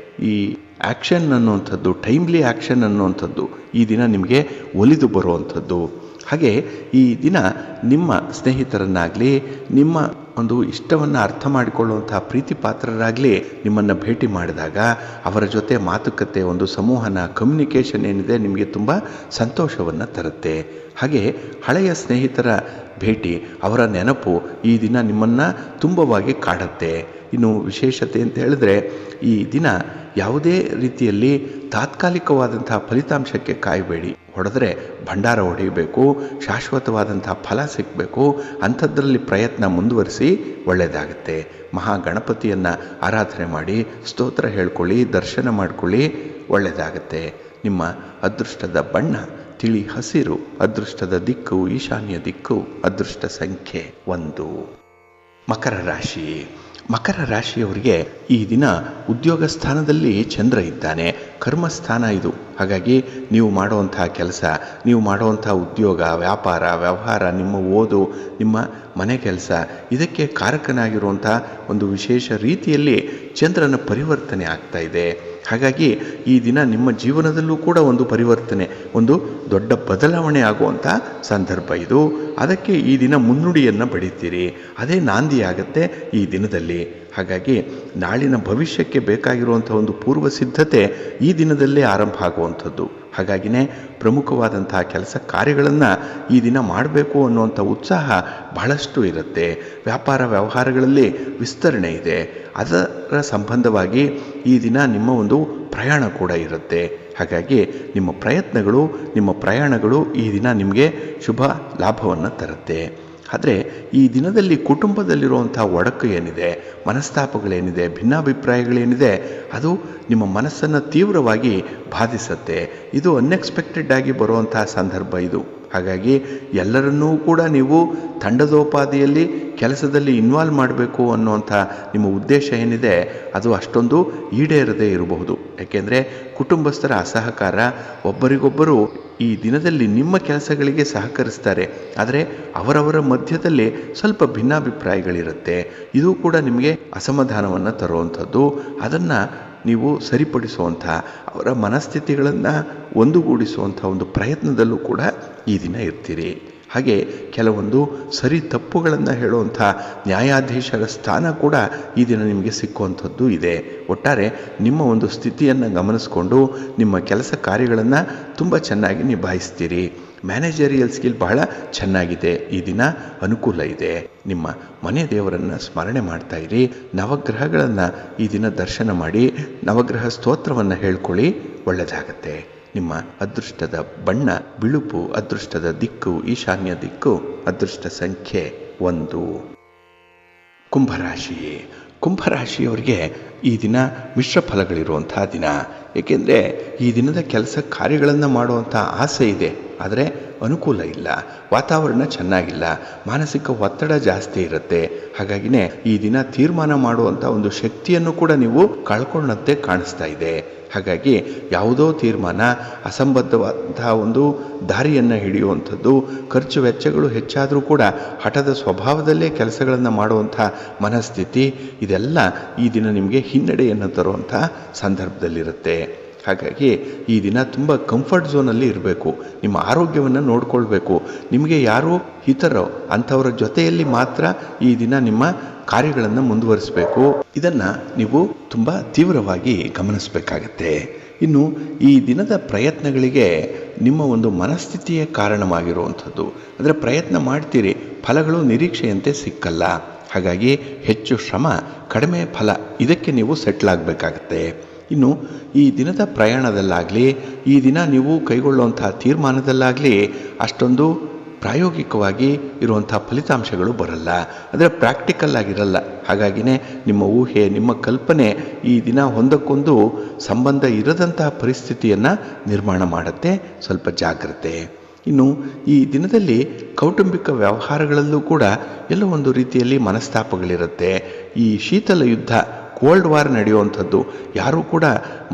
ಈ ಆ್ಯಕ್ಷನ್ ಅನ್ನುವಂಥದ್ದು, ಟೈಮ್ಲಿ ಆ್ಯಕ್ಷನ್ ಅನ್ನುವಂಥದ್ದು ಈ ದಿನ ನಿಮಗೆ ಒಲಿದು ಬರುವಂಥದ್ದು. ಹಾಗೆ ಈ ದಿನ ನಿಮ್ಮ ಸ್ನೇಹಿತರನ್ನಾಗಲಿ, ನಿಮ್ಮ ಒಂದು ಇಷ್ಟವನ್ನು ಅರ್ಥ ಮಾಡಿಕೊಳ್ಳುವಂತಹ ಪ್ರೀತಿ ಪಾತ್ರರಾಗಲಿ ನಿಮ್ಮನ್ನು ಭೇಟಿ ಮಾಡಿದಾಗ ಅವರ ಜೊತೆ ಮಾತುಕತೆ, ಒಂದು ಸಂವಹನ, ಕಮ್ಯುನಿಕೇಷನ್ ಏನಿದೆ ನಿಮಗೆ ತುಂಬ ಸಂತೋಷವನ್ನು ತರುತ್ತೆ. ಹಾಗೆ ಹಳೆಯ ಸ್ನೇಹಿತರ ಭೇಟಿ, ಅವರ ನೆನಪು ಈ ದಿನ ನಿಮ್ಮನ್ನು ತುಂಬವಾಗಿ ಕಾಡುತ್ತೆ. ಇನ್ನು ವಿಶೇಷತೆ ಅಂತ ಹೇಳಿದ್ರೆ ಈ ದಿನ ಯಾವುದೇ ರೀತಿಯಲ್ಲಿ ತಾತ್ಕಾಲಿಕವಾದಂತಹ ಫಲಿತಾಂಶಕ್ಕೆ ಕಾಯಬೇಡಿ. ಹೊಡೆದ್ರೆ ಭಂಡಾರ ಹೊಡೆಯಬೇಕು, ಶಾಶ್ವತವಾದಂಥ ಫಲ ಸಿಗಬೇಕು, ಅಂಥದ್ರಲ್ಲಿ ಪ್ರಯತ್ನ ಮುಂದುವರಿಸಿ, ಒಳ್ಳೆಯದಾಗುತ್ತೆ. ಮಹಾಗಣಪತಿಯನ್ನು ಆರಾಧನೆ ಮಾಡಿ, ಸ್ತೋತ್ರ ಹೇಳ್ಕೊಳ್ಳಿ, ದರ್ಶನ ಮಾಡ್ಕೊಳ್ಳಿ, ಒಳ್ಳೆಯದಾಗುತ್ತೆ. ನಿಮ್ಮ ಅದೃಷ್ಟದ ಬಣ್ಣ ತಿಳಿ ಹಸಿರು, ಅದೃಷ್ಟದ ದಿಕ್ಕು ಈಶಾನ್ಯ ದಿಕ್ಕು, ಅದೃಷ್ಟ ಸಂಖ್ಯೆ 1. ಮಕರ ರಾಶಿ. ಮಕರ ರಾಶಿಯವರಿಗೆ ಈ ದಿನ ಉದ್ಯೋಗ ಸ್ಥಾನದಲ್ಲಿ ಚಂದ್ರ ಇದ್ದಾನೆ, ಕರ್ಮಸ್ಥಾನ ಇದು. ಹಾಗಾಗಿ ನೀವು ಮಾಡುವಂತಹ ಕೆಲಸ, ನೀವು ಮಾಡುವಂಥ ಉದ್ಯೋಗ, ವ್ಯಾಪಾರ ವ್ಯವಹಾರ, ನಿಮ್ಮ ಓದು, ನಿಮ್ಮ ಮನೆ ಕೆಲಸ, ಇದಕ್ಕೆ ಕಾರಕನಾಗಿರುವಂಥ ಒಂದು ವಿಶೇಷ ರೀತಿಯಲ್ಲಿ ಚಂದ್ರನ ಪರಿವರ್ತನೆ ಆಗ್ತಾ ಇದೆ. ಹಾಗಾಗಿ ಈ ದಿನ ನಿಮ್ಮ ಜೀವನದಲ್ಲೂ ಕೂಡ ಒಂದು ಪರಿವರ್ತನೆ, ಒಂದು ದೊಡ್ಡ ಬದಲಾವಣೆ ಆಗುವಂಥ ಸಂದರ್ಭ ಇದು. ಅದಕ್ಕೆ ಈ ದಿನ ಮುನ್ನುಡಿಯನ್ನು ಬಡಿತೀರಿ, ಅದೇ ನಾಂದಿ ಆಗುತ್ತೆ ಈ ದಿನದಲ್ಲಿ. ಹಾಗಾಗಿ ನಾಳಿನ ಭವಿಷ್ಯಕ್ಕೆ ಬೇಕಾಗಿರುವಂಥ ಒಂದು ಪೂರ್ವ ಸಿದ್ಧತೆ ಈ ದಿನದಲ್ಲೇ ಆರಂಭ ಆಗುವಂಥದ್ದು. ಹಾಗಾಗಿನೇ ಪ್ರಮುಖವಾದಂತಹ ಕೆಲಸ ಕಾರ್ಯಗಳನ್ನು ಈ ದಿನ ಮಾಡಬೇಕು ಅನ್ನುವಂಥ ಉತ್ಸಾಹ ಬಹಳಷ್ಟು ಇರುತ್ತೆ. ವ್ಯಾಪಾರ ವ್ಯವಹಾರಗಳಲ್ಲಿ ವಿಸ್ತರಣೆ ಇದೆ, ಅದರ ಸಂಬಂಧವಾಗಿ ಈ ದಿನ ನಿಮ್ಮ ಒಂದು ಪ್ರಯಾಣ ಕೂಡ ಇರುತ್ತೆ. ಹಾಗಾಗಿ ನಿಮ್ಮ ಪ್ರಯತ್ನಗಳು, ನಿಮ್ಮ ಪ್ರಯಾಣಗಳು ಈ ದಿನ ನಿಮಗೆ ಶುಭ ಲಾಭವನ್ನು ತರುತ್ತೆ. ಆದರೆ ಈ ದಿನದಲ್ಲಿ ಕುಟುಂಬದಲ್ಲಿರುವಂಥ ಒಡಕು ಏನಿದೆ, ಮನಸ್ತಾಪಗಳೇನಿದೆ, ಭಿನ್ನಾಭಿಪ್ರಾಯಗಳೇನಿದೆ, ಅದು ನಿಮ್ಮ ಮನಸ್ಸನ್ನು ತೀವ್ರವಾಗಿ ಬಾಧಿಸುತ್ತೆ. ಇದು ಅನ್ಎಕ್ಸ್ಪೆಕ್ಟೆಡ್ ಆಗಿ ಬರುವಂತಹ ಸಂದರ್ಭ ಇದು. ಹಾಗಾಗಿ ಎಲ್ಲರನ್ನೂ ಕೂಡ ನೀವು ತಂಡದೋಪಾದಿಯಲ್ಲಿ ಕೆಲಸದಲ್ಲಿ ಇನ್ವಾಲ್ವ್ ಮಾಡಬೇಕು ಅನ್ನುವಂಥ ನಿಮ್ಮ ಉದ್ದೇಶ ಏನಿದೆ ಅದು ಅಷ್ಟೊಂದು ಈಡೇರದೇ ಇರಬಹುದು. ಯಾಕೆಂದರೆ ಕುಟುಂಬಸ್ಥರ ಅಸಹಕಾರ, ಒಬ್ಬರಿಗೊಬ್ಬರು ಈ ದಿನದಲ್ಲಿ ನಿಮ್ಮ ಕೆಲಸಗಳಿಗೆ ಸಹಕರಿಸ್ತಾರೆ, ಆದರೆ ಅವರವರ ಮಧ್ಯದಲ್ಲಿ ಸ್ವಲ್ಪ ಭಿನ್ನಾಭಿಪ್ರಾಯಗಳಿರುತ್ತೆ. ಇದು ಕೂಡ ನಿಮಗೆ ಅಸಮಾಧಾನವನ್ನು ತರುವಂಥದ್ದು. ಅದನ್ನು ನೀವು ಸರಿಪಡಿಸುವಂಥ, ಅವರ ಮನಸ್ಥಿತಿಗಳನ್ನು ಒಂದುಗೂಡಿಸುವಂಥ ಒಂದು ಪ್ರಯತ್ನದಲ್ಲೂ ಕೂಡ ಈ ದಿನ ಇರ್ತೀರಿ. ಹಾಗೆ ಕೆಲವೊಂದು ಸರಿ ತಪ್ಪುಗಳನ್ನು ಹೇಳುವಂಥ ನ್ಯಾಯಾಧೀಶರ ಸ್ಥಾನ ಕೂಡ ಈ ದಿನ ನಿಮಗೆ ಸಿಕ್ಕುವಂಥದ್ದು ಇದೆ. ಒಟ್ಟಾರೆ ನಿಮ್ಮ ಒಂದು ಸ್ಥಿತಿಯನ್ನು ಗಮನಿಸಿಕೊಂಡು ನಿಮ್ಮ ಕೆಲಸ ಕಾರ್ಯಗಳನ್ನು ತುಂಬ ಚೆನ್ನಾಗಿ ನಿಭಾಯಿಸ್ತೀರಿ. ಮ್ಯಾನೇಜರಿಯಲ್ ಸ್ಕಿಲ್ ಬಹಳ ಚೆನ್ನಾಗಿದೆ. ಈ ದಿನ ಅನುಕೂಲ ಇದೆ. ನಿಮ್ಮ ಮನೆ ದೇವರನ್ನು ಸ್ಮರಣೆ ಮಾಡ್ತಾ ಇರಿ. ನವಗ್ರಹಗಳನ್ನು ಈ ದಿನ ದರ್ಶನ ಮಾಡಿ ನವಗ್ರಹ ಸ್ತೋತ್ರವನ್ನು ಹೇಳ್ಕೊಳ್ಳಿ, ಒಳ್ಳೆಯದಾಗತ್ತೆ. ನಿಮ್ಮ ಅದೃಷ್ಟದ ಬಣ್ಣ ಬಿಳುಪು, ಅದೃಷ್ಟದ ದಿಕ್ಕು ಈಶಾನ್ಯ ದಿಕ್ಕು, ಅದೃಷ್ಟ ಸಂಖ್ಯೆ 1. ಕುಂಭರಾಶಿ. ಕುಂಭರಾಶಿಯವರಿಗೆ ಈ ದಿನ ಮಿಶ್ರ ಫಲಗಳಿರುವಂಥ ದಿನ. ಏಕೆಂದರೆ ಈ ದಿನದ ಕೆಲಸ ಕಾರ್ಯಗಳನ್ನು ಮಾಡುವಂಥ ಆಸೆ ಇದೆ, ಆದರೆ ಅನುಕೂಲ ಇಲ್ಲ, ವಾತಾವರಣ ಚೆನ್ನಾಗಿಲ್ಲ, ಮಾನಸಿಕ ಒತ್ತಡ ಜಾಸ್ತಿ ಇರುತ್ತೆ. ಹಾಗಾಗಿನೇ ಈ ದಿನ ತೀರ್ಮಾನ ಮಾಡುವಂಥ ಒಂದು ಶಕ್ತಿಯನ್ನು ಕೂಡ ನೀವು ಕಳ್ಕೊಂಡಂತೆ ಕಾಣಿಸ್ತಾ ಇದೆ. ಹಾಗಾಗಿ ಯಾವುದೋ ತೀರ್ಮಾನ ಅಸಂಬದ್ಧವಾದಂತಹ ಒಂದು ದಾರಿಯನ್ನು ಹಿಡಿಯುವಂಥದ್ದು, ಖರ್ಚು ವೆಚ್ಚಗಳು ಹೆಚ್ಚಾದರೂ ಕೂಡ ಹಠದ ಸ್ವಭಾವದಲ್ಲೇ ಕೆಲಸಗಳನ್ನು ಮಾಡುವಂಥ ಮನಸ್ಥಿತಿ, ಇದೆಲ್ಲ ಈ ದಿನ ನಿಮಗೆ ಹಿನ್ನಡೆಯನ್ನು ತರುವಂಥ ಸಂದರ್ಭದಲ್ಲಿರುತ್ತೆ. ಹಾಗಾಗಿ ಈ ದಿನ ತುಂಬ ಕಂಫರ್ಟ್ ಝೋನಲ್ಲಿ ಇರಬೇಕು. ನಿಮ್ಮ ಆರೋಗ್ಯವನ್ನು ನೋಡಿಕೊಳ್ಬೇಕು. ನಿಮಗೆ ಯಾರು ಹಿತರೋ ಅಂಥವರ ಜೊತೆಯಲ್ಲಿ ಮಾತ್ರ ಈ ದಿನ ನಿಮ್ಮ ಕಾರ್ಯಗಳನ್ನು ಮುಂದುವರಿಸಬೇಕು. ಇದನ್ನು ನೀವು ತುಂಬ ತೀವ್ರವಾಗಿ ಗಮನಿಸಬೇಕಾಗತ್ತೆ. ಇನ್ನು ಈ ದಿನದ ಪ್ರಯತ್ನಗಳಿಗೆ ನಿಮ್ಮ ಒಂದು ಮನಸ್ಥಿತಿಯೇ ಕಾರಣವಾಗಿರುವಂಥದ್ದು. ಅಂದರೆ ಪ್ರಯತ್ನ ಮಾಡ್ತೀರಿ, ಫಲಗಳು ನಿರೀಕ್ಷೆಯಂತೆ ಸಿಕ್ಕಲ್ಲ. ಹಾಗಾಗಿ ಹೆಚ್ಚು ಶ್ರಮ ಕಡಿಮೆ ಫಲ, ಇದಕ್ಕೆ ನೀವು ಸೆಟ್ಲ್ ಆಗಬೇಕಾಗತ್ತೆ. ಇನ್ನು ಈ ದಿನದ ಪ್ರಯಾಣದಲ್ಲಾಗಲಿ, ಈ ದಿನ ನೀವು ಕೈಗೊಳ್ಳುವಂಥ ತೀರ್ಮಾನದಲ್ಲಾಗಲಿ ಅಷ್ಟೊಂದು ಪ್ರಾಯೋಗಿಕವಾಗಿ ಇರುವಂಥ ಫಲಿತಾಂಶಗಳು ಬರಲ್ಲ, ಅಂದರೆ ಪ್ರಾಕ್ಟಿಕಲ್ ಆಗಿರಲ್ಲ. ಹಾಗಾಗಿನೇ ನಿಮ್ಮ ಊಹೆ, ನಿಮ್ಮ ಕಲ್ಪನೆ ಈ ದಿನ ಒಂದಕ್ಕೊಂದು ಸಂಬಂಧ ಇರದಂತಹ ಪರಿಸ್ಥಿತಿಯನ್ನು ನಿರ್ಮಾಣ ಮಾಡುತ್ತೆ. ಸ್ವಲ್ಪ ಜಾಗ್ರತೆ. ಇನ್ನು ಈ ದಿನದಲ್ಲಿ ಕೌಟುಂಬಿಕ ವ್ಯವಹಾರಗಳಲ್ಲೂ ಕೂಡ ಎಲ್ಲೋ ಒಂದು ರೀತಿಯಲ್ಲಿ ಮನಸ್ತಾಪಗಳಿರುತ್ತೆ. ಈ ಶೀತಲ ಯುದ್ಧ, ಕೋಲ್ಡ್ ವಾರ್ ನಡೆಯುವಂಥದ್ದು, ಯಾರೂ ಕೂಡ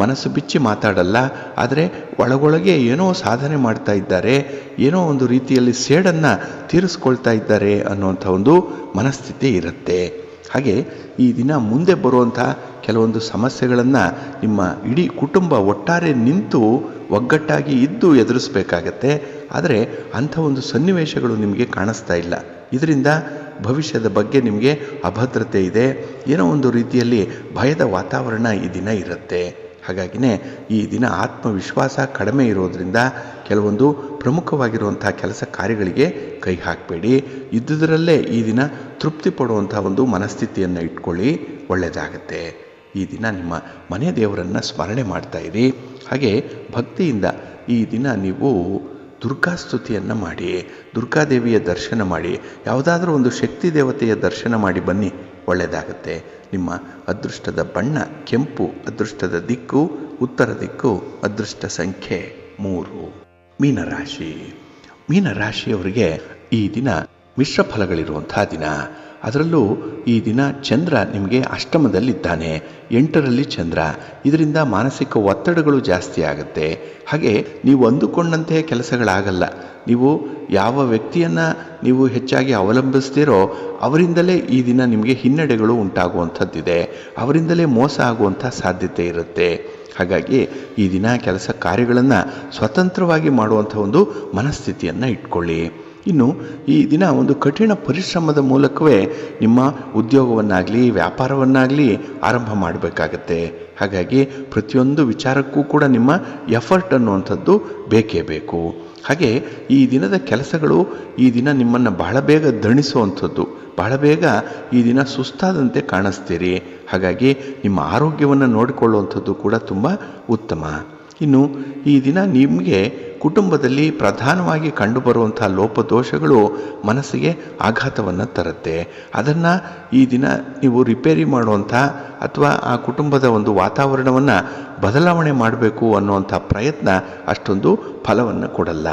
ಮನಸ್ಸು ಬಿಚ್ಚಿ ಮಾತಾಡಲ್ಲ, ಆದರೆ ಒಳಗೊಳಗೆ ಏನೋ ಸಾಧನೆ ಮಾಡ್ತಾ ಇದ್ದಾರೆ, ಏನೋ ಒಂದು ರೀತಿಯಲ್ಲಿ ಸೇಡನ್ನು ತೀರಿಸ್ಕೊಳ್ತಾ ಇದ್ದಾರೆ ಅನ್ನುವಂಥ ಒಂದು ಮನಸ್ಥಿತಿ ಇರುತ್ತೆ. ಹಾಗೆ ಈ ದಿನ ಮುಂದೆ ಬರುವಂಥ ಕೆಲವೊಂದು ಸಮಸ್ಯೆಗಳನ್ನು ನಿಮ್ಮ ಇಡೀ ಕುಟುಂಬ ಒಟ್ಟಾರೆ ನಿಂತು ಒಗ್ಗಟ್ಟಾಗಿ ಇದ್ದು ಎದುರಿಸಬೇಕಾಗತ್ತೆ. ಆದರೆ ಅಂಥ ಒಂದು ಸನ್ನಿವೇಶಗಳು ನಿಮಗೆ ಕಾಣಿಸ್ತಾ ಇಲ್ಲ. ಇದರಿಂದ ಭವಿಷ್ಯದ ಬಗ್ಗೆ ನಿಮಗೆ ಅಭದ್ರತೆ ಇದೆ, ಏನೋ ಒಂದು ರೀತಿಯಲ್ಲಿ ಭಯದ ವಾತಾವರಣ ಈ ದಿನ ಇರುತ್ತೆ. ಹಾಗಾಗಿನೇ ಈ ದಿನ ಆತ್ಮವಿಶ್ವಾಸ ಕಡಿಮೆ ಇರೋದರಿಂದ ಕೆಲವೊಂದು ಪ್ರಮುಖವಾಗಿರುವಂಥ ಕೆಲಸ ಕಾರ್ಯಗಳಿಗೆ ಕೈ ಹಾಕಬೇಡಿ. ಇದ್ದುದರಲ್ಲೇ ಈ ದಿನ ತೃಪ್ತಿ ಪಡುವಂಥ ಒಂದು ಮನಸ್ಥಿತಿಯನ್ನು ಇಟ್ಕೊಳ್ಳಿ, ಒಳ್ಳೆಯದಾಗತ್ತೆ. ಈ ದಿನ ನಿಮ್ಮ ಮನೆ ದೇವರನ್ನು ಸ್ಮರಣೆ ಮಾಡ್ತಾ ಇರಿ. ಹಾಗೆ ಭಕ್ತಿಯಿಂದ ಈ ದಿನ ನೀವು ದುರ್ಗಾಸ್ತುತಿಯನ್ನು ಮಾಡಿ, ದುರ್ಗಾದೇವಿಯ ದರ್ಶನ ಮಾಡಿ, ಯಾವುದಾದ್ರೂ ಒಂದು ಶಕ್ತಿ ದೇವತೆಯ ದರ್ಶನ ಮಾಡಿ ಬನ್ನಿ, ಒಳ್ಳೆಯದಾಗತ್ತೆ. ನಿಮ್ಮ ಅದೃಷ್ಟದ ಬಣ್ಣ ಕೆಂಪು, ಅದೃಷ್ಟದ ದಿಕ್ಕು ಉತ್ತರ ದಿಕ್ಕು, ಅದೃಷ್ಟ ಸಂಖ್ಯೆ 3. ಮೀನರಾಶಿ. ಮೀನರಾಶಿಯವರಿಗೆ ಈ ದಿನ ಮಿಶ್ರ ಫಲಗಳಿರುವಂಥ ದಿನ. ಅದರಲ್ಲೂ ಈ ದಿನ ಚಂದ್ರ ನಿಮಗೆ ಅಷ್ಟಮದಲ್ಲಿದ್ದಾನೆ, 8ರಲ್ಲಿ ಚಂದ್ರ. ಇದರಿಂದ ಮಾನಸಿಕ ಒತ್ತಡಗಳು ಜಾಸ್ತಿ ಆಗುತ್ತೆ. ಹಾಗೆ ನೀವು ಅಂದುಕೊಂಡಂತೆ ಕೆಲಸಗಳಾಗಲ್ಲ. ನೀವು ಯಾವ ವ್ಯಕ್ತಿಯನ್ನು ನೀವು ಹೆಚ್ಚಾಗಿ ಅವಲಂಬಿಸ್ತೀರೋ ಅವರಿಂದಲೇ ಈ ದಿನ ನಿಮಗೆ ಹಿನ್ನಡೆಗಳು ಉಂಟಾಗುವಂಥದ್ದಿದೆ, ಅವರಿಂದಲೇ ಮೋಸ ಆಗುವಂಥ ಸಾಧ್ಯತೆ ಇರುತ್ತೆ. ಹಾಗಾಗಿ ಈ ದಿನ ಕೆಲಸ ಕಾರ್ಯಗಳನ್ನು ಸ್ವತಂತ್ರವಾಗಿ ಮಾಡುವಂಥ ಒಂದು ಮನಸ್ಥಿತಿಯನ್ನು ಇಟ್ಕೊಳ್ಳಿ. ಇನ್ನು ಈ ದಿನ ಒಂದು ಕಠಿಣ ಪರಿಶ್ರಮದ ಮೂಲಕವೇ ನಿಮ್ಮ ಉದ್ಯೋಗವನ್ನಾಗಲಿ ವ್ಯಾಪಾರವನ್ನಾಗಲಿ ಆರಂಭ ಮಾಡಬೇಕಾಗತ್ತೆ. ಹಾಗಾಗಿ ಪ್ರತಿಯೊಂದು ವಿಚಾರಕ್ಕೂ ಕೂಡ ನಿಮ್ಮ ಎಫರ್ಟ್ ಅನ್ನುವಂಥದ್ದು ಬೇಕೇ ಬೇಕು. ಹಾಗೆ ಈ ದಿನದ ಕೆಲಸಗಳು ಈ ದಿನ ನಿಮ್ಮನ್ನು ಬಹಳ ಬೇಗ ದಣಿಸುವಂಥದ್ದು, ಬಹಳ ಬೇಗ ಈ ದಿನ ಸುಸ್ತಾದಂತೆ ಕಾಣಿಸ್ತೀರಿ. ಹಾಗಾಗಿ ನಿಮ್ಮ ಆರೋಗ್ಯವನ್ನು ನೋಡಿಕೊಳ್ಳುವಂಥದ್ದು ಕೂಡ ತುಂಬ ಉತ್ತಮ. ಇನ್ನು ಈ ದಿನ ನಿಮಗೆ ಕುಟುಂಬದಲ್ಲಿ ಪ್ರಧಾನವಾಗಿ ಕಂಡುಬರುವಂಥ ಲೋಪದೋಷಗಳು ಮನಸ್ಸಿಗೆ ಆಘಾತವನ್ನು ತರುತ್ತೆ. ಅದನ್ನು ಈ ದಿನ ನೀವು ರಿಪೇರಿ ಮಾಡುವಂಥ ಅಥವಾ ಆ ಕುಟುಂಬದ ಒಂದು ವಾತಾವರಣವನ್ನು ಬದಲಾವಣೆ ಮಾಡಬೇಕು ಅನ್ನುವಂಥ ಪ್ರಯತ್ನ ಅಷ್ಟೊಂದು ಫಲವನ್ನು ಕೊಡಲ್ಲ.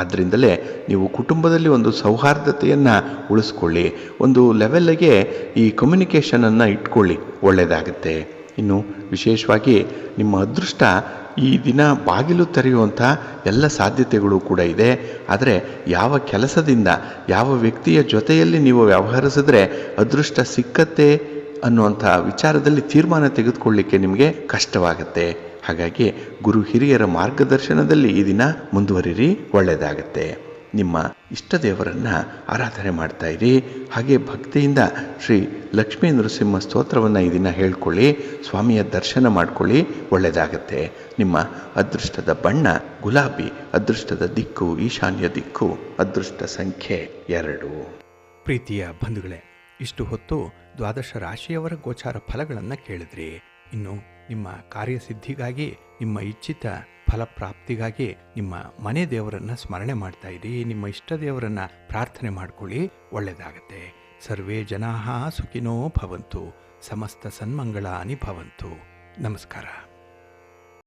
ಆದ್ದರಿಂದಲೇ ನೀವು ಕುಟುಂಬದಲ್ಲಿ ಒಂದು ಸೌಹಾರ್ದತೆಯನ್ನು ಉಳಿಸ್ಕೊಳ್ಳಿ, ಒಂದು ಲೆವೆಲ್ಗೆ ಈ ಕಮ್ಯುನಿಕೇಷನನ್ನು ಇಟ್ಕೊಳ್ಳಿ, ಒಳ್ಳೆಯದಾಗುತ್ತೆ. ಇನ್ನು ವಿಶೇಷವಾಗಿ ನಿಮ್ಮ ಅದೃಷ್ಟ ಈ ದಿನ ಬಾಗಿಲು ತೆರೆಯುವಂಥ ಎಲ್ಲ ಸಾಧ್ಯತೆಗಳು ಕೂಡ ಇದೆ. ಆದರೆ ಯಾವ ಕೆಲಸದಿಂದ ಯಾವ ವ್ಯಕ್ತಿಯ ಜೊತೆಯಲ್ಲಿ ನೀವು ವ್ಯವಹರಿಸಿದ್ರೆ ಅದೃಷ್ಟ ಸಿಕ್ಕತ್ತೆ ಅನ್ನುವಂಥ ವಿಚಾರದಲ್ಲಿ ತೀರ್ಮಾನ ತೆಗೆದುಕೊಳ್ಳಿಕ್ಕೆ ನಿಮಗೆ ಕಷ್ಟವಾಗುತ್ತೆ. ಹಾಗಾಗಿ ಗುರು ಹಿರಿಯರ ಮಾರ್ಗದರ್ಶನದಲ್ಲಿ ಈ ದಿನ ಮುಂದುವರಿರಿ, ಒಳ್ಳೆಯದಾಗತ್ತೆ. ನಿಮ್ಮ ಇಷ್ಟ ದೇವರನ್ನ ಆರಾಧನೆ ಮಾಡ್ತಾ ಇರಿ. ಹಾಗೆ ಭಕ್ತಿಯಿಂದ ಶ್ರೀ ಲಕ್ಷ್ಮೀ ನರಸಿಂಹ ಸ್ತೋತ್ರವನ್ನು ಈ ದಿನ ಹೇಳ್ಕೊಳ್ಳಿ, ಸ್ವಾಮಿಯ ದರ್ಶನ ಮಾಡ್ಕೊಳ್ಳಿ, ಒಳ್ಳೆಯದಾಗತ್ತೆ. ನಿಮ್ಮ ಅದೃಷ್ಟದ ಬಣ್ಣ ಗುಲಾಬಿ, ಅದೃಷ್ಟದ ದಿಕ್ಕು ಈಶಾನ್ಯ ದಿಕ್ಕು, ಅದೃಷ್ಟ ಸಂಖ್ಯೆ 2. ಪ್ರೀತಿಯ ಬಂಧುಗಳೇ, ಇಷ್ಟು ಹೊತ್ತು ದ್ವಾದಶ ರಾಶಿಯವರ ಗೋಚಾರ ಫಲಗಳನ್ನು ಕೇಳಿದ್ರಿ. ಇನ್ನು ನಿಮ್ಮ ಕಾರ್ಯಸಿದ್ಧಿಗಾಗಿ, ನಿಮ್ಮ ಇಚ್ಛಿತ ಫಲಪ್ರಾಪ್ತಿಗಾಗಿ ನಿಮ್ಮ ಮನೆ ದೇವರನ್ನ ಸ್ಮರಣೆ ಮಾಡ್ತಾ ಇರಿ, ನಿಮ್ಮ ಇಷ್ಟ ದೇವರನ್ನ ಪ್ರಾರ್ಥನೆ ಮಾಡ್ಕೊಳ್ಳಿ, ಒಳ್ಳೆಯದಾಗತ್ತೆ. ಸರ್ವೇ ಜನಾಃ ಸುಖಿನೋ ಭವಂತು, ಸಮಸ್ತ ಸನ್ಮಂಗಳಾನಿ ಭವಂತು. ನಮಸ್ಕಾರ.